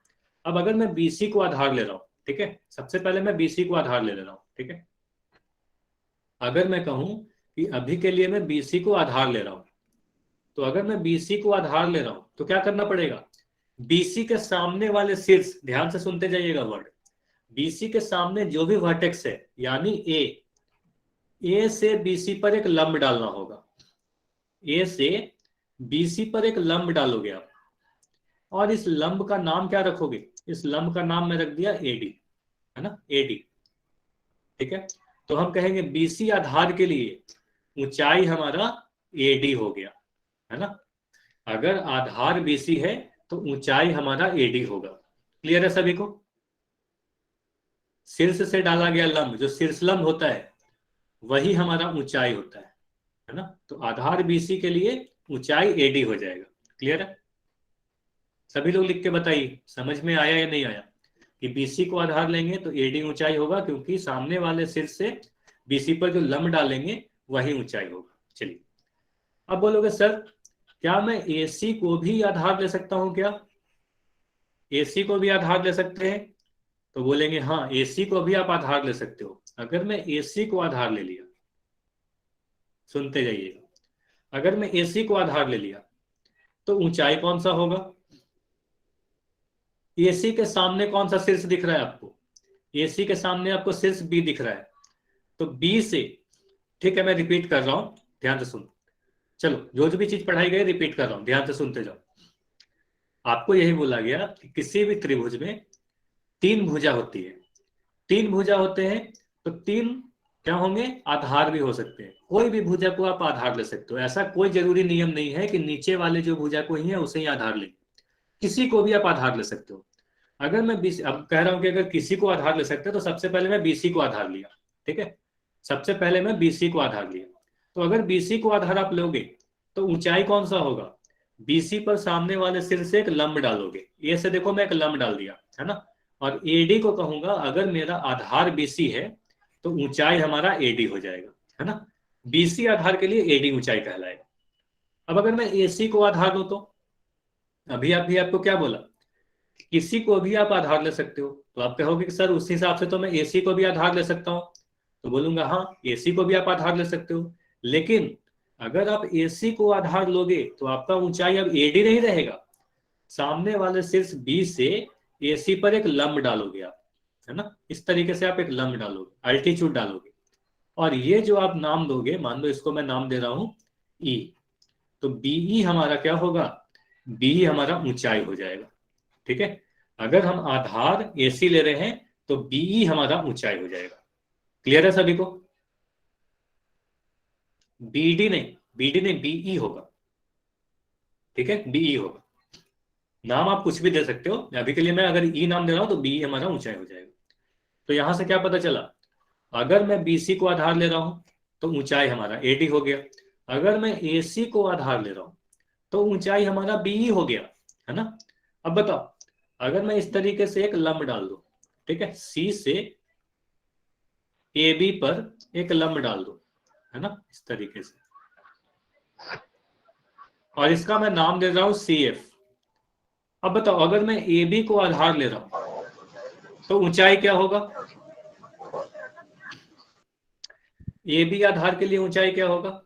अब अगर मैं बीसी को आधार ले रहा हूं, ठीक है, सबसे पहले मैं बीसी को आधार ले रहा हूं, ठीक है, अगर मैं कहूं कि अभी के लिए मैं बीसी को आधार ले रहा हूं, तो अगर मैं बीसी को आधार ले रहा हूं तो क्या करना पड़ेगा, बीसी के सामने वाले शीर्ष, ध्यान से सुनते जाइएगा वर्ड, बीसी के सामने जो भी वर्टेक्स है यानी ए से बीसी पर एक लंब डालना होगा, ए से बीसी पर एक लंब डालोगे आप, और इस लंब का नाम क्या रखोगे, इस लंब का नाम मैं रख दिया एडी, है ना, एडी, ठीक है। तो हम कहेंगे बीसी आधार के लिए ऊंचाई हमारा एडी हो गया, है ना, अगर आधार बीसी है तो ऊंचाई हमारा एडी होगा। क्लियर है सभी को, शीर्ष से डाला गया लंब जो शीर्ष लंब होता है वही हमारा ऊंचाई होता है ना, तो आधार बीसी के लिए ऊंचाई एडी हो जाएगा। क्लियर है, सभी लोग लिख के बताइए समझ में आया या नहीं आया, कि बीसी को आधार लेंगे तो एडी ऊंचाई होगा क्योंकि सामने वाले शीर्ष से बीसी पर जो लंब डालेंगे वही ऊंचाई होगा। चलिए अब बोलोगे सर क्या मैं एसी को भी आधार ले सकता हूं क्या, एसी को भी आधार ले सकते हैं, तो बोलेंगे हाँ एसी को भी आप आधार ले सकते हो। अगर मैं एसी को आधार ले लिया, सुनते जाइएगा, अगर मैं एसी को आधार ले लिया तो ऊंचाई कौन सा होगा, एसी के सामने कौन सा शीर्ष दिख रहा है आपको, एसी के सामने आपको शीर्ष बी दिख रहा है, तो बी से, ठीक है मैं रिपीट कर रहा हूं ध्यान से सुन, चलो जो भी चीज पढ़ाई गई रिपीट कर रहा हूं ध्यान से सुनते जाओ। आपको यही बोला गया कि किसी भी त्रिभुज में तीन भुजा होती है, तीन भुजा होते हैं तो तीन क्या होंगे, आधार भी हो सकते हैं। कोई भी भुजा को आप आधार ले सकते हो, ऐसा कोई जरूरी नियम नहीं है कि नीचे वाले जो भुजा को ही है उसे ही आधार ले, किसी को भी आप आधार ले सकते हो। अगर मैं बीसी, अब कह रहा हूं कि अगर किसी को आधार ले सकते हैं तो सबसे पहले मैं बीसी को आधार लिया, ठीक है, सबसे पहले मैं बीसी को आधार लिया, तो अगर बीसी को आधार आप लोगे तो ऊंचाई कौन सा होगा, बीसी पर सामने वाले सिर से एक लंब डालोगे, ए से देखो मैं एक लंब डाल दिया, है ना, और एडी को कहूंगा अगर मेरा आधार बीसी है तो ऊंचाई हमारा एडी हो जाएगा, है ना, बीसी आधार के लिए एडी ऊंचाई कहलाएगा। अब अगर मैं एसी को आधार दूं तो अभी आपको क्या बोला, किसी को भी आप आधार ले सकते हो, तो आप कहोगे कि सर उस हिसाब से तो मैं एसी को भी आधार ले सकता हूं, तो बोलूंगा हाँ एसी को भी आप आधार ले सकते हो, लेकिन अगर आप AC को आधार लोगे तो आपका ऊंचाई अब AD नहीं रहेगा, सामने वाले शीर्ष B से AC पर एक लंब डालोगे आप, है ना, इस तरीके से आप एक लंब डालोगे, अल्टीट्यूड डालोगे, और ये जो आप नाम दोगे, मान लो इसको मैं नाम दे रहा हूं E, तो BE हमारा क्या होगा, BE हमारा ऊंचाई हो जाएगा। ठीक है, अगर हम आधार AC ले रहे हैं तो BE हमारा ऊंचाई हो जाएगा। क्लियर है सभी को? BD नहीं, BE होगा। ठीक है, BE होगा। नाम आप कुछ भी दे सकते हो, अभी के लिए मैं अगर E नाम दे रहा हूं तो BE हमारा ऊंचाई हो जाएगा। तो यहां से क्या पता चला, अगर मैं BC को आधार ले रहा हूं तो ऊंचाई हमारा AD हो गया, अगर मैं AC को आधार ले रहा हूं तो ऊंचाई हमारा BE हो गया, है ना। अब बताओ, अगर मैं इस तरीके से एक लंब डाल दूं, ठीक है, C से AB पर एक लंब डाल दूं, है ना, इस तरीके से, और इसका मैं नाम दे रहा हूं CF। अब बताओ, अगर मैं AB को आधार ले रहा हूं तो ऊंचाई क्या होगा, AB आधार के लिए ऊंचाई क्या होगा?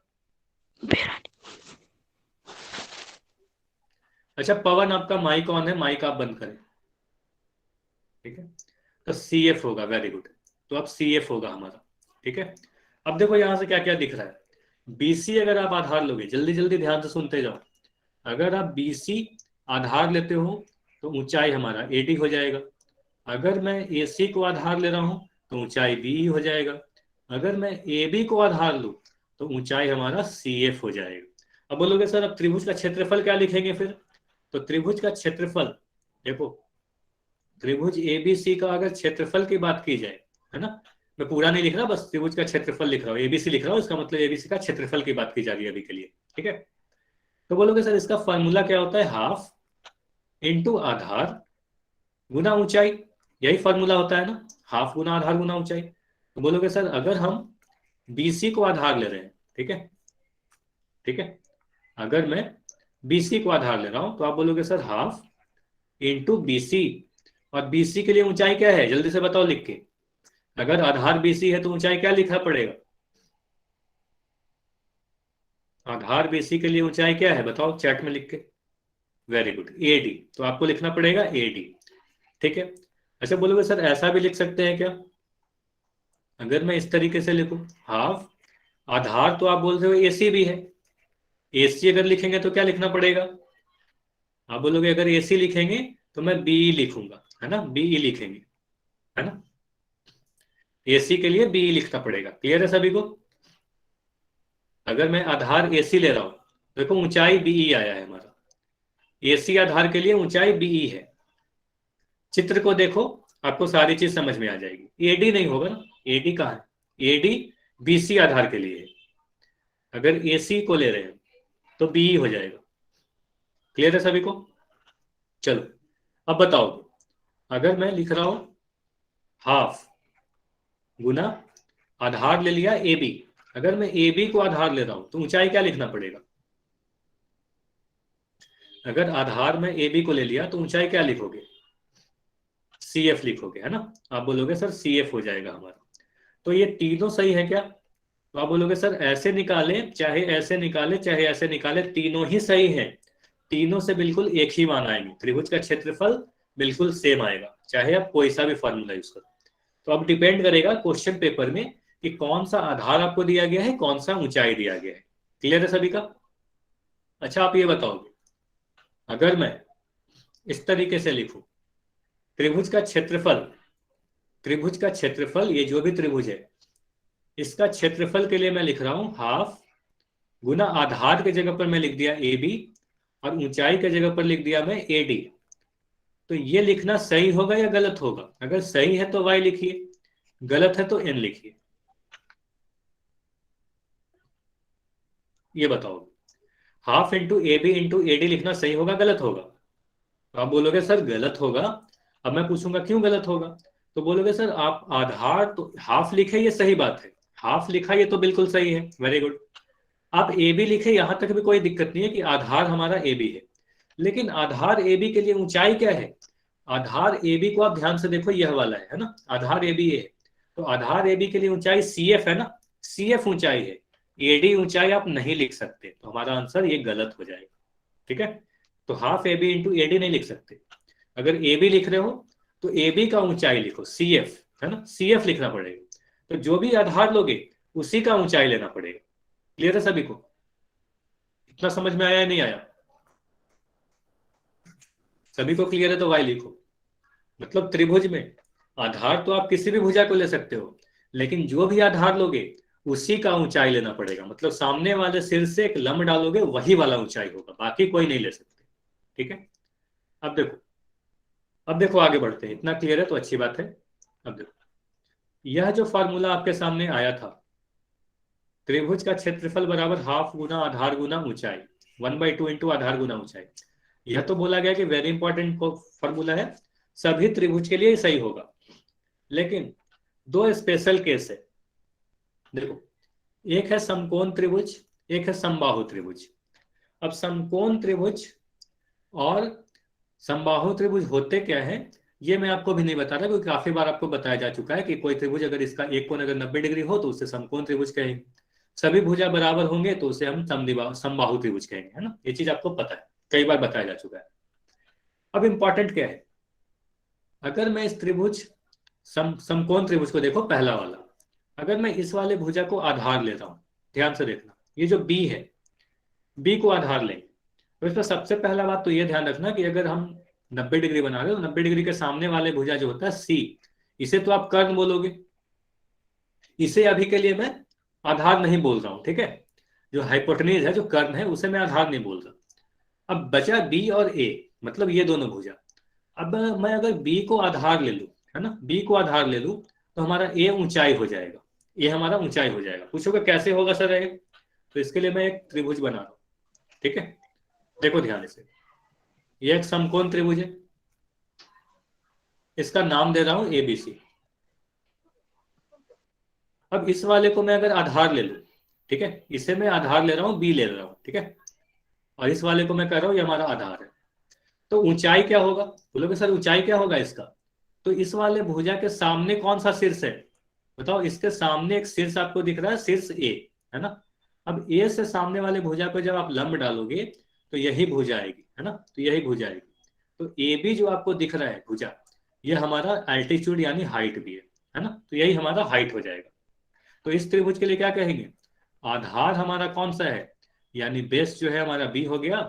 अच्छा पवन, आपका माइक ऑन है, माइक आप बंद करें। ठीक है, तो CF होगा, वेरी गुड। तो अब CF होगा हमारा। ठीक है, अब देखो यहां से क्या क्या दिख रहा है। BC अगर आप आधार लोगे, जल्दी जल्दी ध्यान से सुनते जाओ, अगर आप BC आधार लेते हो तो ऊंचाई हमारा AD हो जाएगा, अगर मैं AC को आधार ले रहा हूं तो ऊंचाई BE हो जाएगा, अगर मैं AB को आधार लूं तो ऊंचाई हमारा CF हो जाएगा। अब बोलोगे सर अब त्रिभुज का क्षेत्रफल क्या लिखेंगे फिर? तो त्रिभुज का क्षेत्रफल, देखो त्रिभुज ABC का अगर क्षेत्रफल की बात की जाए, है ना, मैं पूरा नहीं लिख रहा, बस त्रिभुज का क्षेत्रफल लिख रहा हूँ, ABC लिख रहा हूँ, इसका मतलब ABC का क्षेत्रफल की बात की जा रही है अभी के लिए। ठीक है, तो बोलोगे सर इसका फॉर्मूला क्या होता है, हाफ इंटू आधार गुना ऊंचाई, यही फॉर्मूला होता है ना, हाफ गुना आधार गुना ऊंचाई। तो बोलोगे सर अगर हम BC को आधार ले रहे हैं, ठीक है, ठीक है, अगर मैं BC को आधार ले रहा हूं तो आप बोलोगे सर हाफ इंटू BC, और BC के लिए ऊंचाई क्या है, जल्दी से बताओ लिख के। अगर आधार BC है तो ऊंचाई क्या लिखना पड़ेगा, आधार BC के लिए ऊंचाई क्या है बताओ चैट में लिख के। वेरी गुड, AD, तो आपको लिखना पड़ेगा AD। ठीक है, अच्छा बोलोगे सर ऐसा भी लिख सकते हैं क्या, अगर मैं इस तरीके से लिखूं, हाफ आधार तो आप बोल रहे हो AC भी है, AC अगर लिखेंगे तो क्या लिखना पड़ेगा, आप बोलोगे अगर AC लिखेंगे तो मैं BE लिखूंगा, है ना, BE लिखेंगे, है ना, AC के लिए BE लिखना पड़ेगा। क्लियर है सभी को? अगर मैं आधार AC ले रहा हूं, देखो ऊंचाई BE आया है हमारा, AC आधार के लिए ऊंचाई BE है, चित्र को देखो आपको सारी चीज समझ में आ जाएगी। AD नहीं होगा ना, AD कहाँ है, AD BC आधार के लिए है, अगर AC को ले रहे हैं तो BE हो जाएगा। क्लियर है सभी को? चलो अब बताओ, अगर मैं लिख रहा हूं हाफ गुना आधार ले लिया AB, अगर मैं AB को आधार ले रहा हूं तो ऊंचाई क्या लिखना पड़ेगा, अगर आधार में AB को ले लिया तो ऊंचाई क्या लिखोगे, CF लिखोगे, है ना। आप बोलोगे सर CF हो जाएगा हमारा। तो ये तीनों सही है क्या, तो आप बोलोगे सर ऐसे निकाले चाहे ऐसे निकाले चाहे ऐसे निकाले तीनों ही सही है, तीनों से बिल्कुल एक ही मान आएंगे, त्रिभुज का क्षेत्रफल बिल्कुल सेम आएगा चाहे आप कोई सा भी फॉर्मूला यूज करो। तो अब डिपेंड करेगा क्वेश्चन पेपर में कि कौन सा आधार आपको दिया गया है, कौन सा ऊंचाई दिया गया है। क्लियर है सभी का? अच्छा आप ये बताओगे, अगर मैं इस तरीके से लिखूं, त्रिभुज का क्षेत्रफल, त्रिभुज का क्षेत्रफल, ये जो भी त्रिभुज है इसका क्षेत्रफल के लिए मैं लिख रहा हूं हाफ गुना आधार के जगह पर मैं लिख दिया AB, और ऊंचाई के जगह पर लिख दिया मैं AD। तो ये लिखना सही होगा या गलत होगा, अगर सही है तो Y लिखिए, गलत है तो N लिखिए। ये बताओ, half into AB into AD लिखना सही होगा गलत होगा, तो आप बोलोगे सर गलत होगा। अब मैं पूछूंगा क्यों गलत होगा, तो बोलोगे सर आप आधार तो हाफ लिखे ये सही बात है, हाफ लिखा ये तो बिल्कुल सही है, वेरी गुड। आप AB लिखे यहां तक भी कोई दिक्कत नहीं है कि आधार हमारा AB है, लेकिन आधार AB के लिए ऊंचाई क्या है, आधार AB को आप ध्यान से देखो, यह वाला है ना, आधार AB है, तो आधार AB के लिए ऊंचाई CF है ना, CF ऊंचाई है, एडी ऊंचाई आप नहीं लिख सकते, तो हमारा आंसर ये गलत हो जाएगा। ठीक है, तो half A B into A D नहीं लिख सकते। अगर ए बी लिख रहे हो तो ए बी का ऊंचाई लिखो, सी एफ, है ना, सी एफ लिखना पड़ेगा। तो जो भी आधार लोगे उसी का ऊंचाई लेना पड़ेगा। क्लियर है सभी को? इतना समझ में आया या नहीं आया? सभी को क्लियर है तो वाई लिखो। मतलब त्रिभुज में आधार तो आप किसी भी भुजा को ले सकते हो, लेकिन जो भी आधार लोगे उसी का ऊंचाई लेना पड़ेगा। मतलब सामने वाले सिर से एक लंब डालोगे वही वाला ऊंचाई होगा, बाकी कोई नहीं ले सकते। ठीक है, अब देखो आगे बढ़ते हैं। इतना क्लियर है तो अच्छी बात है। अब देखो, यह जो फॉर्मूला आपके सामने आया था, त्रिभुज का क्षेत्रफल बराबर हाफ गुना आधार गुना ऊंचाई, 1/2 इंटू आधार गुना ऊंचाई। यह तो बोला गया कि वेरी इंपॉर्टेंट फॉर्मूला है, सभी त्रिभुज के लिए ही सही होगा। लेकिन दो स्पेशल केस है। देखो, एक है समकोण त्रिभुज, एक है समबाहु त्रिभुज। अब समकोण त्रिभुज और समबाहु त्रिभुज होते क्या है ये मैं आपको भी नहीं बता रहा, क्योंकि काफी बार आपको बताया जा चुका है कि कोई त्रिभुज अगर इसका एक कोण अगर 90 डिग्री हो तो उसे समकोण त्रिभुज कहेंगे, सभी भुजा बराबर होंगे तो उसे हम समबाहु त्रिभुज कहेंगे, है ना। ये चीज आपको पता है, कई बार बताया जा चुका है। अब इंपॉर्टेंट क्या है, अगर मैं इस त्रिभुज समकोण त्रिभुज को देखो, पहला वाला, अगर मैं इस वाले भुजा को आधार लेता हूं, ध्यान से देखना, ये जो बी है, बी को आधार लेंगे, तो इसका सबसे पहला बात तो ये ध्यान रखना कि अगर हम 90 डिग्री बना रहे हो तो 90 डिग्री के सामने वाले भुजा जो होता है सी, इसे तो आप कर्ण बोलोगे, इसे अभी के लिए मैं आधार नहीं बोल रहा हूं। ठीक है, जो हाइपोटेन्यूज है, जो कर्ण है, उसे मैं आधार नहीं बोल रहा। अब बचा बी और ए, मतलब ये दोनों भुजा। अब मैं अगर बी को आधार ले लूं, है ना, बी को आधार ले लूं, तो हमारा ए ऊंचाई हो जाएगा, ये हमारा ऊंचाई हो जाएगा। पूछोगे कैसे होगा सर ये? तो इसके लिए मैं एक त्रिभुज बना रहा हूं। ठीक है, देखो ध्यान से, ये एक समकोण त्रिभुज है, इसका नाम दे रहा हूं एबीसी। अब इस वाले को मैं अगर आधार ले लूं, ठीक है, इसे मैं आधार ले रहा हूं, बी ले रहा हूं, ठीक है, और इस वाले को मैं कह रहा हूं ये हमारा आधार है। तो ऊंचाई क्या होगा? बोलोगे सर ऊंचाई क्या होगा इसका? तो इस वाले भुजा के सामने कौन सा शीर्ष है? बताओ, इसके सामने एक शीर्ष आपको दिख रहा है, शीर्ष ए, है ना। अब ए से सामने वाले भुजा को जब आप लंब डालोगे तो यही भुजा आएगी, है ना, तो यही भुजा आएगी। तो ए बी जो आपको दिख रहा है भुजा, ये हमारा एल्टीट्यूड यानी हाइट भी है ना, तो यही हमारा हाइट हो जाएगा। तो इस त्रिभुज के लिए क्या कहेंगे? आधार हमारा कौन सा है, यानी बेस जो है हमारा बी हो गया,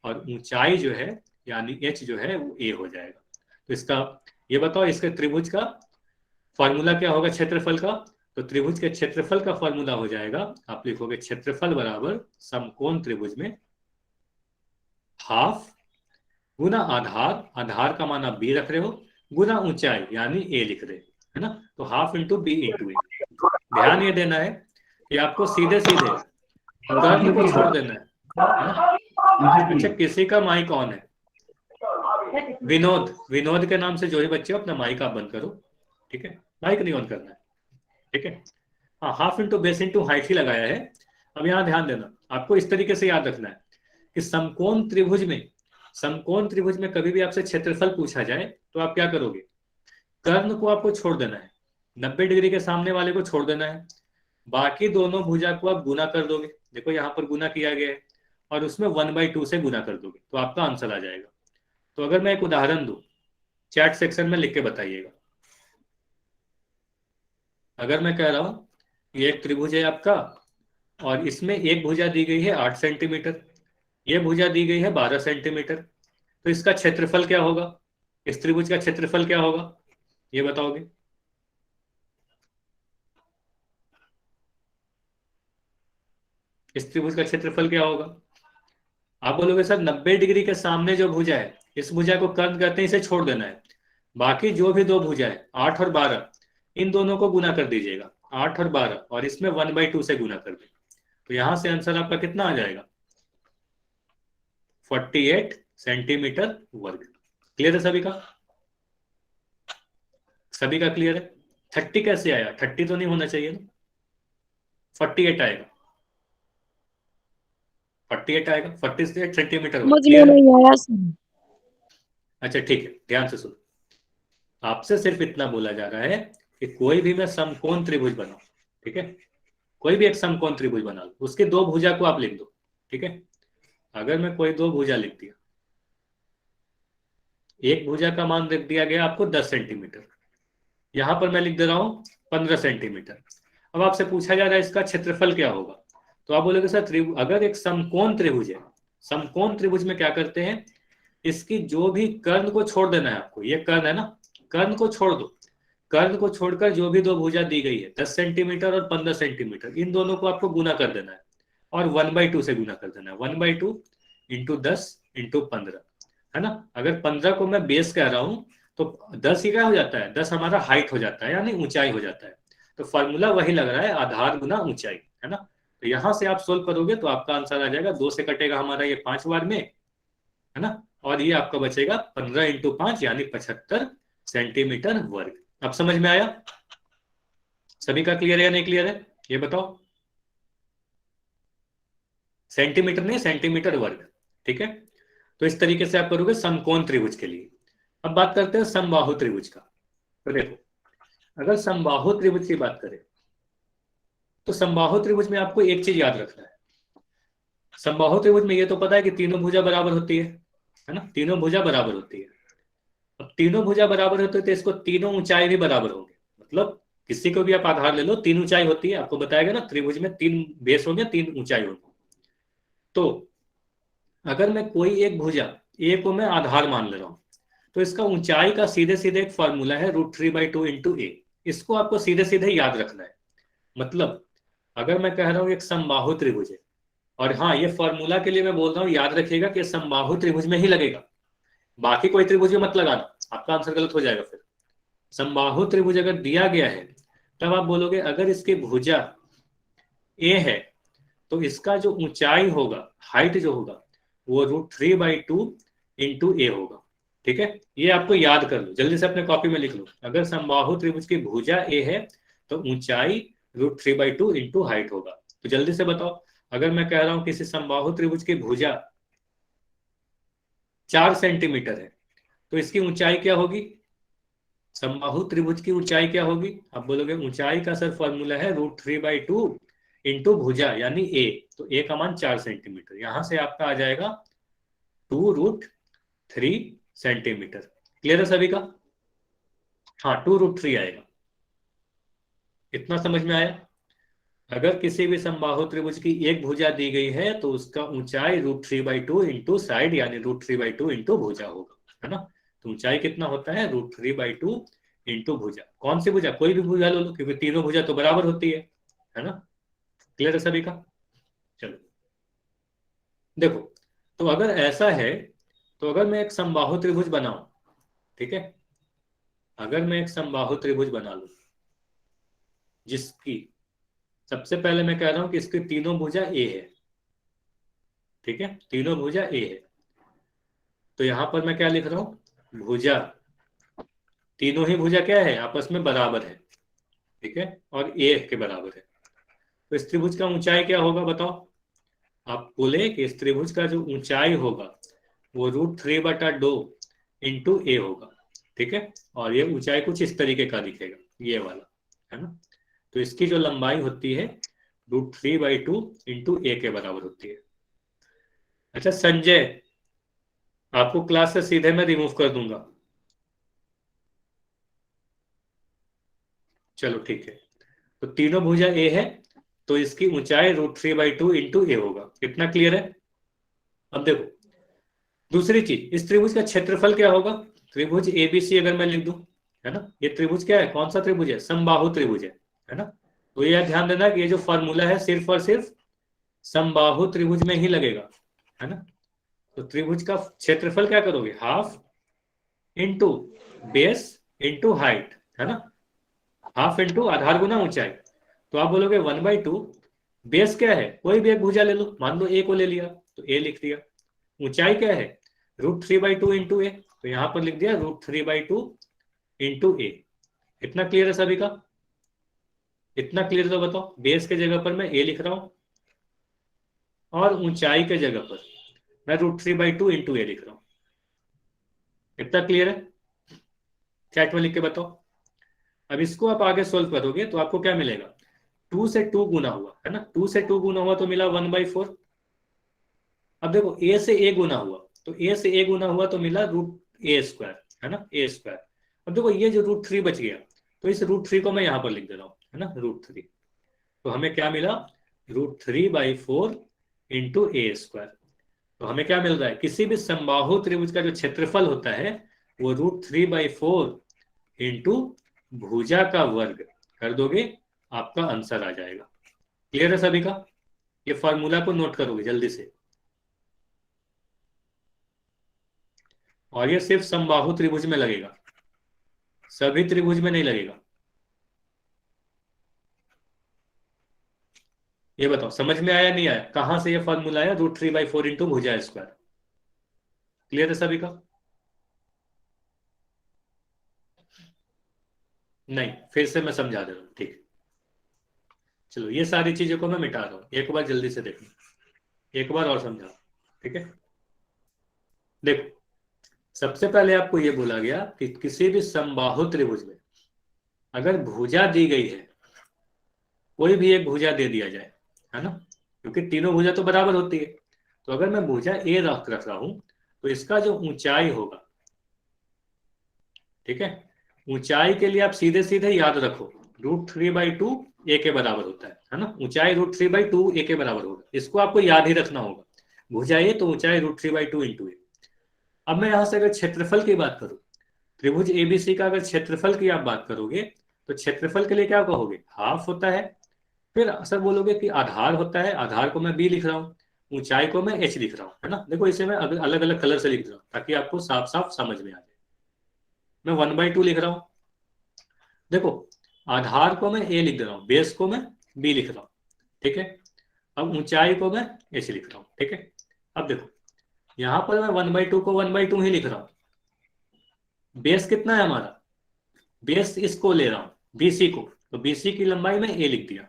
और ऊंचाई जो है यानी एच जो है वो ए हो जाएगा। तो इसका ये बताओ, इसके त्रिभुज का फॉर्मूला क्या होगा क्षेत्रफल का? तो त्रिभुज के क्षेत्रफल का फॉर्मूला हो जाएगा, आप लिखोगे क्षेत्रफल बराबर समकोण त्रिभुज में हाफ गुना आधार, आधार का मान आप बी रख रहे हो, गुना ऊंचाई यानी ए लिख रहे, है ना। तो हाफ इंटू बी इंटू ए। ध्यान ये देना है कि आपको सीधे सीधे कर्ण को छोड़ देना है ना। अच्छा, किसी का माइक ऑन है? विनोद, विनोद के नाम से जो ही बच्चे हो अपना माइक आप बंद करो। ठीक है, माइक नहीं ऑन करना है। ठीक है, हाँ, half into base into height ही लगाया है। अब यहाँ ध्यान देना, आपको इस तरीके से याद रखना है कि समकोण त्रिभुज में कभी भी आपसे क्षेत्रफल पूछा जाए तो आप क्या करोगे? कर्ण को आपको छोड़ देना है, 90 डिग्री के सामने वाले को छोड़ देना है, बाकी दोनों भुजा को आप गुना कर दोगे। देखो यहाँ पर गुना किया गया है, और उसमें 1/2 से गुना कर दोगे तो आपका आंसर आ जाएगा। तो अगर मैं एक उदाहरण दूं, चैट सेक्शन में लिख के बताइएगा। अगर मैं कह रहा हूं ये एक त्रिभुज है आपका, और इसमें एक भुजा दी गई है 8 सेंटीमीटर, ये भुजा दी गई है 12 सेंटीमीटर, तो इसका क्षेत्रफल क्या होगा? इस त्रिभुज का क्षेत्रफल क्या होगा, ये बताओगे? इस त्रिभुज का क्षेत्रफल क्या होगा? आप बोलोगे सर 90 डिग्री के सामने जो भुजा है, इस भुजा को कर्ण कहते हैं, इसे छोड़ देना है, बाकी जो भी दो भुजा है 8 और 12, इन दोनों को गुना कर दीजिएगा, 8 और 12, और इसमें 1/2 से गुना कर दें, तो यहां से आंसर आपका कितना आ जाएगा? 48 सेंटीमीटर वर्ग। क्लियर है सभी का? सभी का क्लियर है? 30 कैसे आया? 30 तो नहीं होना चाहिए ना, 48 आएगा, 48 आएगा, 48 सेंटीमीटर वर्ग। समझ में क्लियर है? नहीं आया सर। अच्छा ठीक है, ध्यान से सुनो, आपसे सिर्फ इतना बोला जा रहा है कि कोई भी मैं समकोण त्रिभुज बनाऊं, ठीक है, कोई भी एक समकोण त्रिभुज बना लो, उसके दो भुजा को आप लिख दो, ठीक है। अगर मैं कोई दो भुजा लिख दिया, एक भुजा का मान लिख दिया गया आपको 10 सेंटीमीटर, यहां पर मैं लिख दे रहा हूं 15 सेंटीमीटर। अब आपसे पूछा जा रहा है इसका क्षेत्रफल क्या होगा, तो आप बोलोगे सर अगर एक समकोण त्रिभुज है, समकोण त्रिभुज में क्या करते हैं, इसकी जो भी कर्ण को छोड़ देना है आपको, ये कर्ण है ना, कर्ण को छोड़ दो, कर्ण को छोड़कर जो भी दो भुजा दी गई है 10 सेंटीमीटर और 15 सेंटीमीटर, इन दोनों को आपको गुना कर देना है और 1/2 से गुना कर देना है। 1/2 इंटू 10 इंटू 15, है ना। अगर 15 को मैं बेस कह रहा हूं तो 10 ही क्या हो जाता है, 10 हमारा हाइट हो जाता है, यानी ऊंचाई हो जाता है। तो फॉर्मूला वही लग रहा है, आधार गुना ऊंचाई, है ना। तो यहां से आप सोल्व करोगे तो आपका आंसर आ जाएगा, 2 से कटेगा हमारा ये 5 बार में, है ना, और ये आपका बचेगा 15 इंटू 5 यानी 75 सेंटीमीटर वर्ग। अब समझ में आया सभी का, क्लियर है या नहीं क्लियर है, ये बताओ। सेंटीमीटर नहीं, सेंटीमीटर वर्ग, ठीक है। तो इस तरीके से आप करोगे समकोण त्रिभुज के लिए। अब बात करते हैं समबाहु त्रिभुज का। तो देखो, अगर समबाहु त्रिभुज की बात करें तो समबाहु त्रिभुज में आपको एक चीज याद रखना है। समबाहु त्रिभुज में ये तो पता है कि तीनों भुजा बराबर होती है ना, तीनों भुजा बराबर होती है। अब तीनों भुजा बराबर होते तो इसको तीनों ऊंचाई भी बराबर होंगे, मतलब किसी को भी आप आधार ले लो, तीन ऊंचाई होती है, आपको बताया गया ना त्रिभुज में तीन बेस होंगे, तीन ऊंचाई होगी। तो अगर मैं कोई एक भुजा ए को मैं आधार मान ले रहा हूं, तो इसका ऊंचाई का सीधे सीधे एक फॉर्मूला है √3/2 इंटू ए, इसको आपको सीधे सीधे याद रखना है। मतलब अगर मैं कह रहा हूं एक समबाहु त्रिभुज है, और हाँ ये फॉर्मूला के लिए मैं बोल रहा हूं याद रखिएगा कि समबाहु त्रिभुज में ही लगेगा, बाकी कोई त्रिभुज में मत लगाना, आपका आंसर गलत हो जाएगा। फिर समबाहु त्रिभुज अगर दिया गया है तब आप बोलोगे अगर इसकी भुजा ए है तो इसका जो ऊंचाई होगा, हाइट जो होगा, वो √3/2 इंटू ए होगा, ठीक है। ये आपको याद कर लो, जल्दी से अपने कॉपी में लिख लो। अगर समबाहु त्रिभुज की भुजा ए है तो ऊंचाई √3/2 इंटू हाइट होगा। तो जल्दी से बताओ, अगर मैं कह रहा हूं किसी समबाहु त्रिभुज की भुजा 4 सेंटीमीटर है तो इसकी ऊंचाई क्या होगी, समबाहु त्रिभुज की ऊंचाई क्या होगी। आप बोलोगे ऊंचाई का सर फॉर्मूला है √3/2 इंटू भुजा यानी ए, तो ए का मान 4 सेंटीमीटर, यहां से आपका आ जाएगा 2√3 सेंटीमीटर। क्लियर है सभी का, हाँ 2√3 आएगा। इतना समझ में आया। अगर किसी भी समबाहु त्रिभुज की एक भुजा दी गई है तो उसका ऊंचाई √3/2 इंटू साइड यानी √3/2 इंटू भुजा होगा, है ना। तो ऊंचाई कितना होता है, √3/2 इंटू भुजा। कौन सी भुजा, कोई भी भुजा लो, क्योंकि तीनों भुजा तो बराबर होती है ना। क्लियर है सभी का। चलो देखो, तो अगर ऐसा है तो अगर मैं एक समबाहु त्रिभुज बनाऊं, ठीक है, अगर मैं एक समबाहु त्रिभुज बना लूं जिसकी सबसे पहले मैं कह रहा हूं कि इसकी तीनों भुजा ए है, ठीक है, तीनों भुजा ए है, तो यहां पर मैं क्या लिख रहा हूं, भुजा, तीनों ही भुजा क्या है, आपस में बराबर है, ठीक है, और ए के बराबर है। तो इस त्रिभुज का ऊंचाई क्या होगा बताओ। आप बोले कि इस त्रिभुज का जो ऊंचाई होगा वो √3/2 इंटू ए होगा, ठीक है, और ये ऊंचाई कुछ इस तरीके का दिखेगा, ये वाला, है ना। तो इसकी जो लंबाई होती है √3/2 इंटू ए के बराबर होती है। अच्छा संजय, आपको क्लास से सीधे मैं रिमूव कर दूंगा, चलो ठीक है। तो तीनों भुजा ए है तो इसकी ऊंचाई √3/2 इंटू ए होगा। इतना क्लियर है। अब देखो दूसरी चीज, इस त्रिभुज का क्षेत्रफल क्या होगा, त्रिभुज एबीसी अगर मैं लिख दूं, है ना, ये त्रिभुज क्या है, कौन सा त्रिभुज है, समबाहु त्रिभुज है ना। तो ये ध्यान देना कि ये जो फॉर्मूला है सिर्फ और सिर्फ समबाहु त्रिभुज में ही लगेगा, है ना। तो त्रिभुज का क्षेत्रफल क्या करोगे, half into base into height, है ना, हाफ इंटू आधार गुना ऊंचाई। तो आप बोलोगे 1/2, बेस क्या है, कोई भी एक भुजा ले लो, मान लो ए को ले लिया तो ए लिख दिया, ऊंचाई क्या है √3/2 इंटू ए, तो यहां पर लिख दिया √3/2 इंटू ए। इतना क्लियर है सभी का, इतना क्लियर तो बताओ। बेस के जगह पर मैं ए लिख रहा हूं और ऊंचाई के जगह पर मैं √3/2 इंटू ए लिख रहा हूं। इतना क्लियर है, चैट में लिख के बताओ। अब इसको आप आगे सोल्व करोगे तो आपको क्या मिलेगा, 2 से 2 गुना हुआ है ना, 2 से 2 गुना हुआ तो मिला 1/4। अब देखो a से a गुना हुआ, तो a से a गुना हुआ तो मिला √a², है ना, a²। अब देखो ये जो √3 बच गया, तो इस √3 को मैं यहाँ पर लिख दे रहा हूँ, है ना, √3। तो हमें क्या मिला, √3/4 इंटू a²। तो हमें क्या मिल रहा है, किसी भी समबाहु त्रिभुज का जो क्षेत्रफल होता है वो √3/4 इंटू भुजा का वर्ग कर दोगे, आपका आंसर आ जाएगा। क्लियर है सभी का? ये फॉर्मूला को नोट करोगे जल्दी से। और ये सिर्फ समबाहु त्रिभुज में लगेगा, सभी त्रिभुज में नहीं लगेगा। ये बताओ समझ में आया नहीं आया, कहां से ये फॉर्मूला आया, √3/4 इंटू भुजा²। क्लियर है सभी का? नहीं, फिर से मैं समझा दे रहा हूँ, ठीक। चलो ये सारी चीजों को मैं मिटा रहा हूँ, एक बार जल्दी से देखो, एक बार और समझा, ठीक है। देखो, सबसे पहले आपको यह बोला गया कि किसी भी समबाहु त्रिभुज में अगर भुजा दी गई है, कोई भी एक भुजा दे दिया जाए, है ना, क्योंकि तीनों भुजा तो बराबर होती है। तो अगर मैं भुजा ए रख रहा हूं, तो इसका जो ऊंचाई होगा, ठीक है, ऊंचाई के लिए आप सीधे सीधे याद रखो, √3/2 ए के बराबर होता है ना, ऊंचाई √3/2 ए के बराबर होगा, इसको आपको याद ही रखना होगा। भुजा ए तो ऊंचाई √3/2 इंटू ए। अब मैं यहां से अगर क्षेत्रफल की बात करूं, त्रिभुज एबीसी का अगर क्षेत्रफल की आप बात करोगे, तो क्षेत्रफल के लिए क्या कहोगे, हाफ होता है। फिर सर बोलोगे कि आधार होता है, आधार को मैं बी लिख रहा हूँ, ऊंचाई को मैं एच लिख रहा हूँ, है ना। देखो इसे मैं अलग अलग कलर से लिख रहा हूँ ताकि आपको साफ साफ समझ में आ जाए। मैं 1/2 लिख रहा हूँ, देखो आधार को मैं ए लिख रहा हूँ, बेस को मैं बी लिख रहा हूँ, ठीक है। अब ऊंचाई को मैं एच लिख रहा हूँ, ठीक है। अब देखो यहां पर मैं 1/2 को 1/2 ही लिख रहा हूँ। बेस कितना है हमारा, बेस इसको ले रहा हूँ, बीसी को, तो बीसी की लंबाई में ए लिख दिया।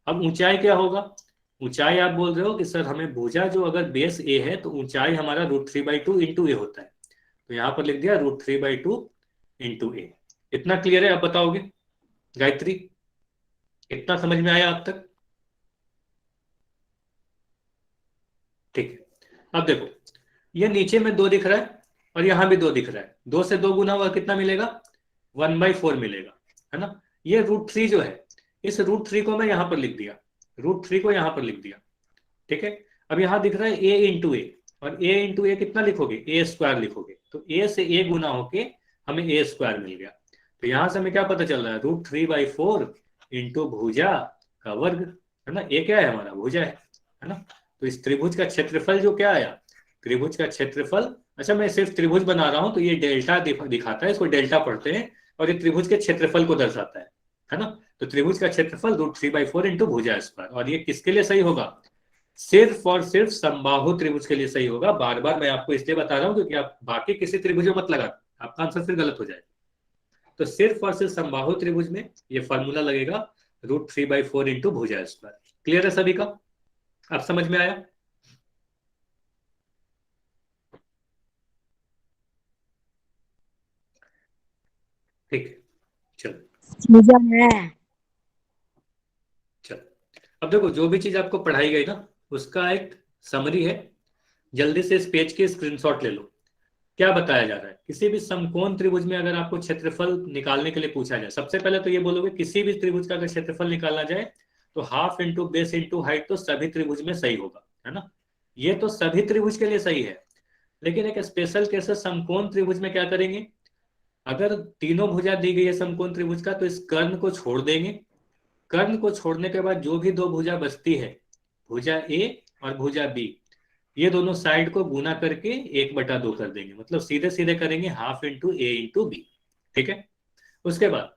अब ऊंचाई क्या होगा, ऊंचाई आप बोल रहे हो कि सर हमें भुजा जो अगर बेस ए है तो ऊंचाई हमारा √3/2 इंटू ए होता है, तो यहां पर लिख दिया √3/2 इंटू ए। इतना क्लियर है? अब बताओगे गायत्री, इतना समझ में आया अब तक? ठीक है। अब देखो ये नीचे में 2 दिख रहा है और यहां भी 2 दिख रहा है, 2 से 2 गुना हुआ कितना मिलेगा, 1/4 मिलेगा, है ना। ये √3 जो है, इस √3 को मैं यहां पर लिख दिया, √3 को यहां पर लिख दिया, ठीक है। अब यहां दिख रहा है ए इंटू ए, और ए इंटू ए कितना लिखोगे, a² लिखोगे, तो ए से ए गुना होके हमें a² मिल गया। तो यहां से हमें क्या पता चल रहा है, √3/4 इंटू भुजा का वर्ग, है ना। ए क्या है हमारा, भुजा है ना। तो इस त्रिभुज का क्षेत्रफल जो क्या आया, त्रिभुज का क्षेत्रफल, अच्छा मैं सिर्फ त्रिभुज बना रहा हूं तो ये डेल्टा दिखाता है, इसको डेल्टा पढ़ते हैं, और ये त्रिभुज के क्षेत्रफल को दर्शाता है ना। तो त्रिभुज का क्षेत्रफल √3/4 इंटू भुजा², और ये किसके लिए सही होगा, सिर्फ और सिर्फ समबाहु त्रिभुज के लिए सही होगा। बार बार मैं आपको इसलिए बता रहा हूं क्योंकि आप बाकी किसी त्रिभुज में मत लगा, आपका आंसर फिर गलत हो जाएगा। तो सिर्फ और सिर्फ समबाहु त्रिभुज में ये फॉर्मूला लगेगा √3/4 इंटू भुजा²। क्लियर है सभी का? अब समझ में आया? ठीक है, चलो समझा है। चलो। अब देखो जो भी चीज आपको पढ़ाई गई ना, उसका एक समरी है, जल्दी से इस पेज के स्क्रीनशॉट ले लो। क्या बताया जा रहा है, किसी भी समकोण त्रिभुज में अगर आपको क्षेत्रफल निकालने के लिए पूछा जाए, सबसे पहले तो ये बोलोगे किसी भी त्रिभुज का अगर क्षेत्रफल निकालना जाए तो half into base into height तो सभी त्रिभुज में सही होगा, है ना। ये तो सभी त्रिभुज के लिए सही है, लेकिन एक स्पेशल केस है समकोण त्रिभुज में, क्या करेंगे, अगर तीनों भुजा दी गई है समकोण त्रिभुज का, तो इस कर्ण को छोड़ देंगे, कर्ण को छोड़ने के बाद जो भी 2 भुजा बचती है, भुजा ए और भुजा बी, ये दोनों साइड को गुना करके 1/2 कर देंगे, मतलब सीधे सीधे करेंगे हाफ इंटू ए इंटू बी, ठीक है। उसके बाद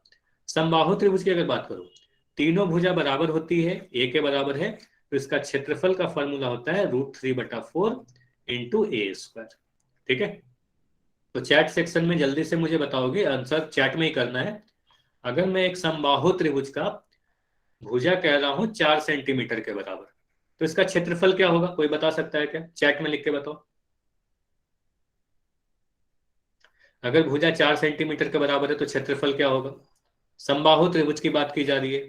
समबाहु त्रिभुज की अगर बात करो, तीनों भुजा बराबर होती है, ए के बराबर है, तो इसका क्षेत्रफल का फॉर्मूला होता है √3/4 इंटू a², ठीक है। तो चैट सेक्शन में जल्दी से मुझे बताओगे, आंसर चैट में ही करना है। अगर मैं एक समबाहु त्रिभुज का भुजा कह रहा हूं 4 सेंटीमीटर के बराबर, तो इसका क्षेत्रफल क्या होगा, कोई बता सकता है क्या, चैट में लिख के बताओ। अगर भुजा 4 सेंटीमीटर के बराबर है तो क्षेत्रफल क्या होगा, समबाहु त्रिभुज की बात की जा रही है।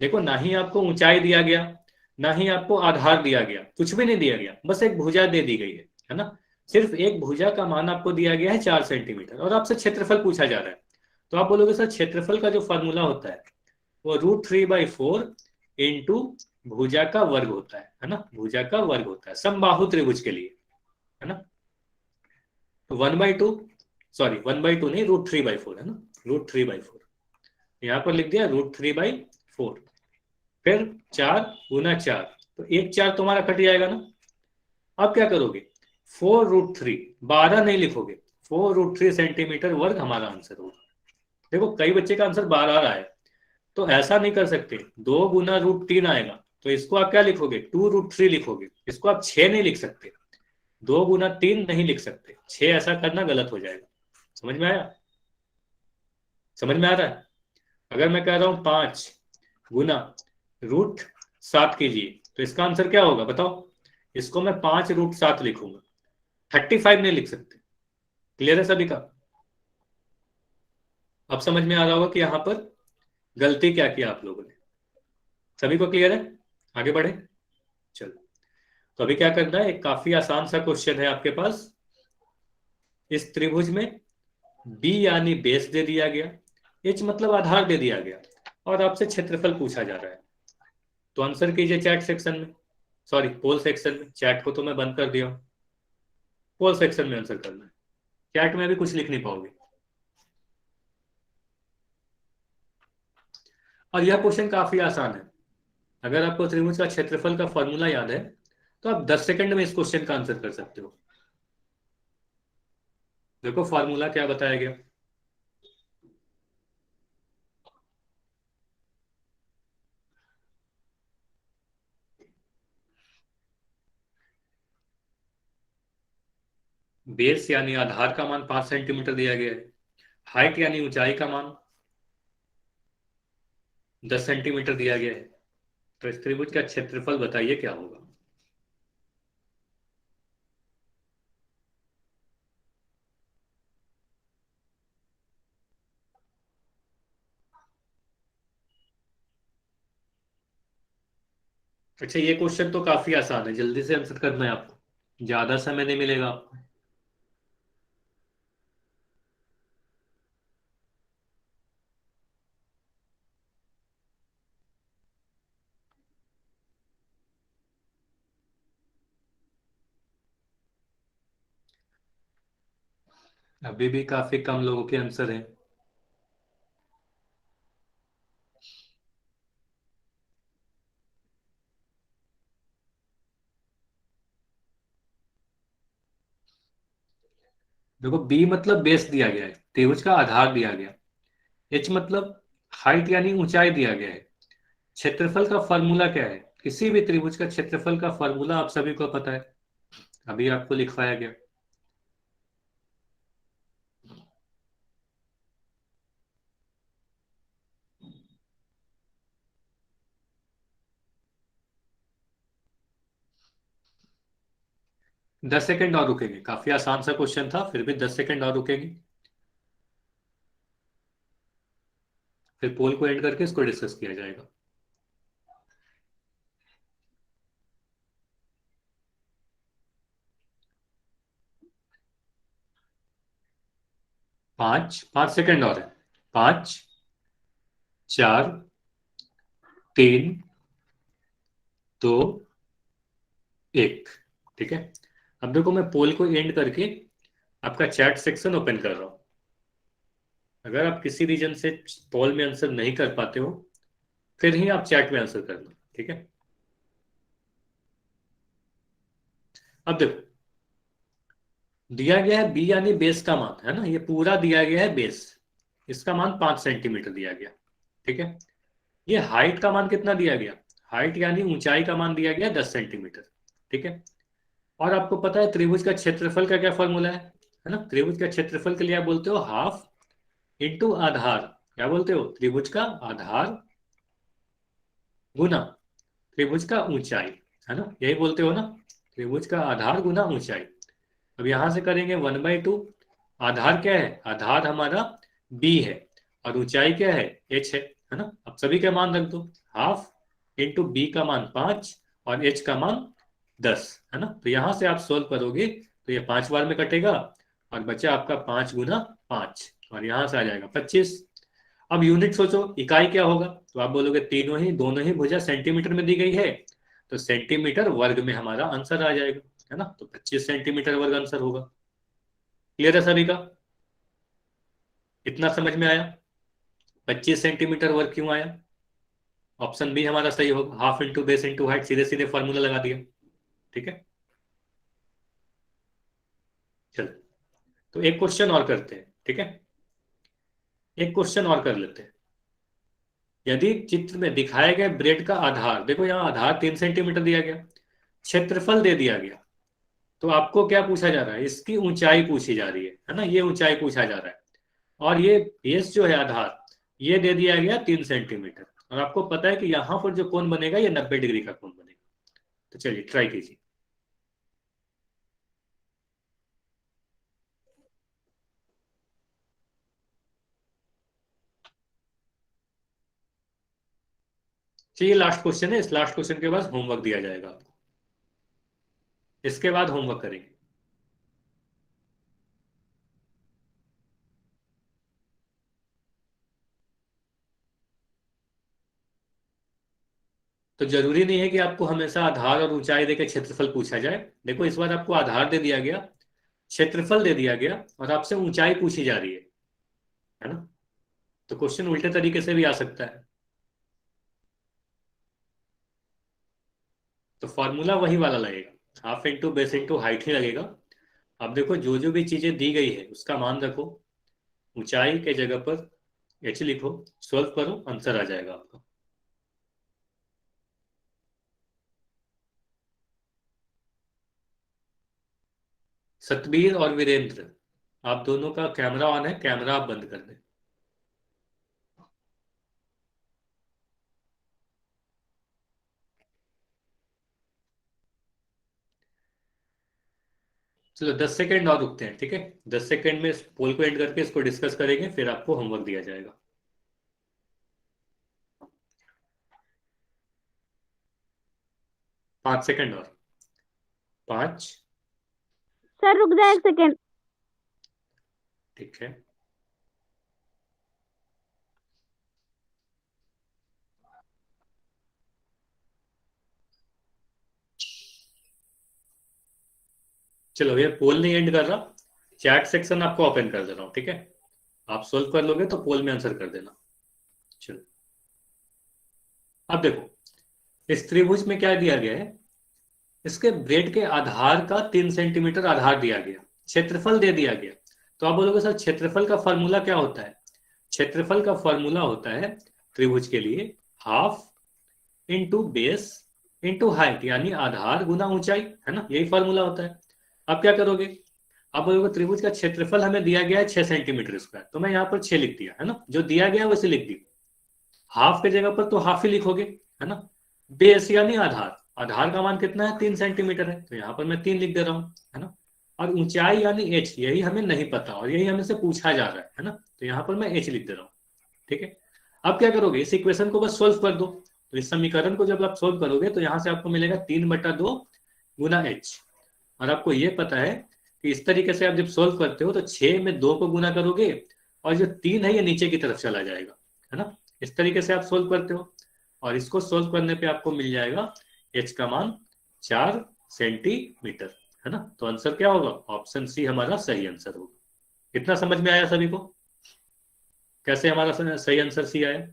देखो ना ही आपको ऊंचाई दिया गया, ना ही आपको आधार दिया गया, कुछ भी नहीं दिया गया, बस एक भुजा दे दी गई है ना। सिर्फ एक भुजा का मान आपको दिया गया है 4 सेंटीमीटर और आपसे क्षेत्रफल पूछा जा रहा है। तो आप बोलोगे सर क्षेत्रफल का जो फॉर्मूला होता है वो √3/4 इंटू भुजा का वर्ग होता है ना, भुजा का वर्ग होता है समबाहु त्रिभुज के लिए, है ना। तो 1/2, सॉरी 1/2 नहीं, √3/4 है ना, √3/4 यहाँ पर लिख दिया √3/4। फिर 4 × 4, तो 1 4 तुम्हारा कट जाएगा ना। अब क्या करोगे, 4√3, 12 नहीं लिखोगे, 4√3 सेंटीमीटर वर्ग हमारा आंसर होगा। देखो कई बच्चे का आंसर 12 आ रहा है, तो ऐसा नहीं कर सकते, 2 × √3 आएगा, तो इसको आप क्या लिखोगे, 2√3 लिखोगे। इसको आप 6 नहीं लिख सकते, 2 × 3 नहीं लिख सकते, 6 ऐसा करना गलत हो जाएगा। समझ में आया, समझ में आ रहा है। अगर मैं कह रहा हूं 5 × √7 कीजिए, तो इसका आंसर क्या होगा बताओ। इसको मैं 5√7 लिखूंगा, 35 नहीं लिख सकते। क्लियर है सभी का। अब समझ में आ रहा होगा कि यहां पर गलती क्या किया आप लोगों ने। सभी को क्लियर है, आगे बढ़े। चलो, तो अभी क्या करना है, एक काफी आसान सा क्वेश्चन है आपके पास। इस त्रिभुज में बी यानी बेस दे दिया गया, एच मतलब आधार दे दिया गया, और आपसे क्षेत्रफल पूछा जा रहा है। तो आंसर कीजिए चैट सेक्शन में, सॉरी पोल सेक्शन में। चैट को तो मैं बंद कर दिया हूं, पोल सेक्शन में आंसर करना है। चैट में भी कुछ लिख नहीं पाओगे। और यह क्वेश्चन काफी आसान है। अगर आपको त्रिभुज का क्षेत्रफल का फॉर्मूला याद है तो आप 10 सेकंड में इस क्वेश्चन का आंसर कर सकते हो। देखो फॉर्मूला क्या बताया गया। बेस यानी आधार का मान 5 सेंटीमीटर दिया गया है, हाइट यानी ऊंचाई का मान 10 सेंटीमीटर दिया गया है। तो इस त्रिभुज का क्षेत्रफल बताइए क्या होगा। अच्छा ये क्वेश्चन तो काफी आसान है, जल्दी से आंसर करना है आपको, ज्यादा समय नहीं मिलेगा आपको। अभी भी काफी कम लोगों के आंसर हैं। देखो बी मतलब बेस दिया गया है, त्रिभुज का आधार दिया गया। एच मतलब हाइट यानी ऊंचाई दिया गया है। क्षेत्रफल का फॉर्मूला क्या है, किसी भी त्रिभुज का क्षेत्रफल का फॉर्मूला आप सभी को पता है, अभी आपको लिखवाया गया। दस सेकंड और रुकेंगे, काफी आसान सा क्वेश्चन था, फिर भी 10 सेकंड और रुकेंगे, फिर पोल को एंड करके इसको डिस्कस किया जाएगा। 5 5 सेकंड और है। 5 4 3 2 1। ठीक है, अब देखो मैं पोल को एंड करके आपका चैट सेक्शन ओपन कर रहा हूं। अगर आप किसी रीजन से पोल में आंसर नहीं कर पाते हो फिर ही आप चैट में आंसर करना, ठीक है। अब देखो दिया गया है बी यानी बेस का मान, है ना, ये पूरा दिया गया है बेस, इसका मान 5 सेंटीमीटर दिया गया, ठीक है। ये हाइट का मान कितना दिया गया, हाइट यानी ऊंचाई का मान दिया गया 10 सेंटीमीटर, ठीक है। और आपको पता है त्रिभुज का क्षेत्रफल का क्या फॉर्मूला है ना, त्रिभुज का क्षेत्रफल के लिए आप बोलते हो हाफ इंटू आधार, क्या बोलते हो, त्रिभुज का आधार गुना त्रिभुज का ऊंचाई, है ना, यही बोलते हो ना, त्रिभुज का आधार गुना ऊंचाई। अब यहां से करेंगे 1/2। आधार क्या है, आधार हमारा बी है, और ऊंचाई क्या है, एच है। है ना। अब सभी के मान रख दो, हाफ इंटू बी का मान 5 और एच का मान 10, है ना। तो यहां से आप सोल्व करोगे तो ये 5 बार में कटेगा और बचा आपका 5 गुना 5 और यहां से आ जाएगा 25। अब यूनिट सोचो, इकाई क्या होगा, तो आप बोलोगे दोनों ही भुजा सेंटीमीटर में दी गई है, तो सेंटीमीटर वर्ग में हमारा आंसर आ जाएगा, है ना। तो 25 सेंटीमीटर वर्ग आंसर होगा। क्लियर है सभी का, इतना समझ में आया। 25 सेंटीमीटर वर्ग क्यों आया, ऑप्शन बी हमारा सही होगा, half into base into height, सीधे सीधे फॉर्मूला लगा दिया। ठीक है, चलो तो एक क्वेश्चन और करते हैं। ठीक है, एक क्वेश्चन और कर लेते हैं। यदि चित्र में दिखाए गए ब्रेड का आधार, देखो यहाँ आधार 3 सेंटीमीटर दिया गया, क्षेत्रफल दे दिया गया, तो आपको क्या पूछा जा रहा है, इसकी ऊंचाई पूछी जा रही है ना, ये ऊंचाई पूछा जा रहा है। और ये बेस जो है आधार, ये दे दिया गया 3 सेंटीमीटर, और आपको पता है कि यहां पर जो कोण बनेगा ये 90 डिग्री का कोण बनेगा। तो चलिए ट्राई कीजिए। चलिए लास्ट क्वेश्चन है, इस लास्ट क्वेश्चन के बाद होमवर्क दिया जाएगा आपको, इसके बाद होमवर्क करेंगे। तो जरूरी नहीं है कि आपको हमेशा आधार और ऊंचाई देकर क्षेत्रफल पूछा जाए। देखो इस बार आपको आधार दे दिया गया, क्षेत्रफल दे दिया गया और आपसे ऊंचाई पूछी जा रही है ना। तो क्वेश्चन उल्टे तरीके से भी आ सकता है। तो फॉर्मूला वही वाला लगेगा, half into base into height ही लगेगा। अब देखो जो जो भी चीजें दी गई है उसका मान रखो, ऊंचाई के जगह पर एच लिखो, सॉल्व करो, आंसर आ जाएगा आपका। सतबीर और वीरेंद्र, आप दोनों का कैमरा ऑन है, कैमरा आप बंद कर दें। चलो 10 सेकेंड और रुकते हैं, ठीक है। 10 सेकेंड में इस पोल को एंड करके इसको डिस्कस करेंगे, फिर आपको होमवर्क दिया जाएगा। 5 सेकेंड और, 5। सर रुक जाए 1 सेकेंड। ठीक है, चलो ये पोल नहीं एंड कर रहा, चैट सेक्शन आपको ओपन कर दे रहा हूं, ठीक है। आप सोल्व कर लोगे तो पोल में आंसर कर देना। चलो अब देखो, इस त्रिभुज में क्या दिया गया है, इसके ब्रेड के आधार का 3 सेंटीमीटर आधार दिया गया, क्षेत्रफल दे दिया गया। तो आप बोलोगे सर क्षेत्रफल का फॉर्मूला क्या होता है, क्षेत्रफल का फॉर्मूला होता है त्रिभुज के लिए half into base into height, यानी आधार गुना ऊंचाई, है ना, यही फॉर्मूला होता है। आप क्या करोगे, आप बोलोगे त्रिभुज का क्षेत्रफल हमें दिया गया है 6 सेंटीमीटर स्क्वायर, तो मैं यहाँ पर 6 लिख दिया, है ना, जो दिया गया है वैसे लिख दी। हाफ के जगह पर तो हाफ ही लिखोगे, है ना। बेस यानी आधार, आधार का मान कितना है 3 सेंटीमीटर है, तो यहाँ पर मैं 3 लिख दे रहा हूँ, है ना। और ऊंचाई यानी एच, यही हमें नहीं पता और यही हमें से पूछा जा रहा है ना, तो यहाँ पर मैं एच लिख दे रहा हूँ। ठीक है, अब क्या करोगे, इस इक्वेशन को बस सोल्व कर दो। तो इस समीकरण को जब आप सोल्व करोगे तो यहाँ से आपको मिलेगा 3/2 गुना एच। और आपको ये पता है कि इस तरीके से आप जब सोल्व करते हो तो 6 में 2 को गुना करोगे और जो 3 है ये नीचे की तरफ चला जाएगा, है ना। इस तरीके से आप सोल्व करते हो और इसको सोल्व करने पे आपको मिल जाएगा एच का मान 4 सेंटीमीटर, है ना। तो आंसर क्या होगा, ऑप्शन सी हमारा सही आंसर होगा। इतना समझ में आया सभी को, कैसे हमारा सही आंसर सी आया,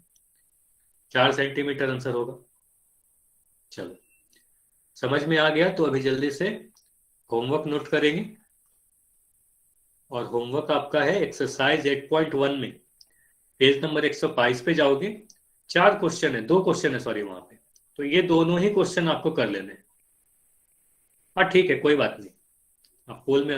4 सेंटीमीटर आंसर होगा। चलो समझ में आ गया तो अभी जल्दी से होमवर्क नोट करेंगे। और होमवर्क आपका है एक्सरसाइज 8.1 में पेज नंबर 122 पे जाओगे, 4 क्वेश्चन है, 2 क्वेश्चन है सॉरी वहां पे, तो ये दोनों ही क्वेश्चन आपको कर लेने हैं। हाँ ठीक है कोई बात नहीं, आप पोल में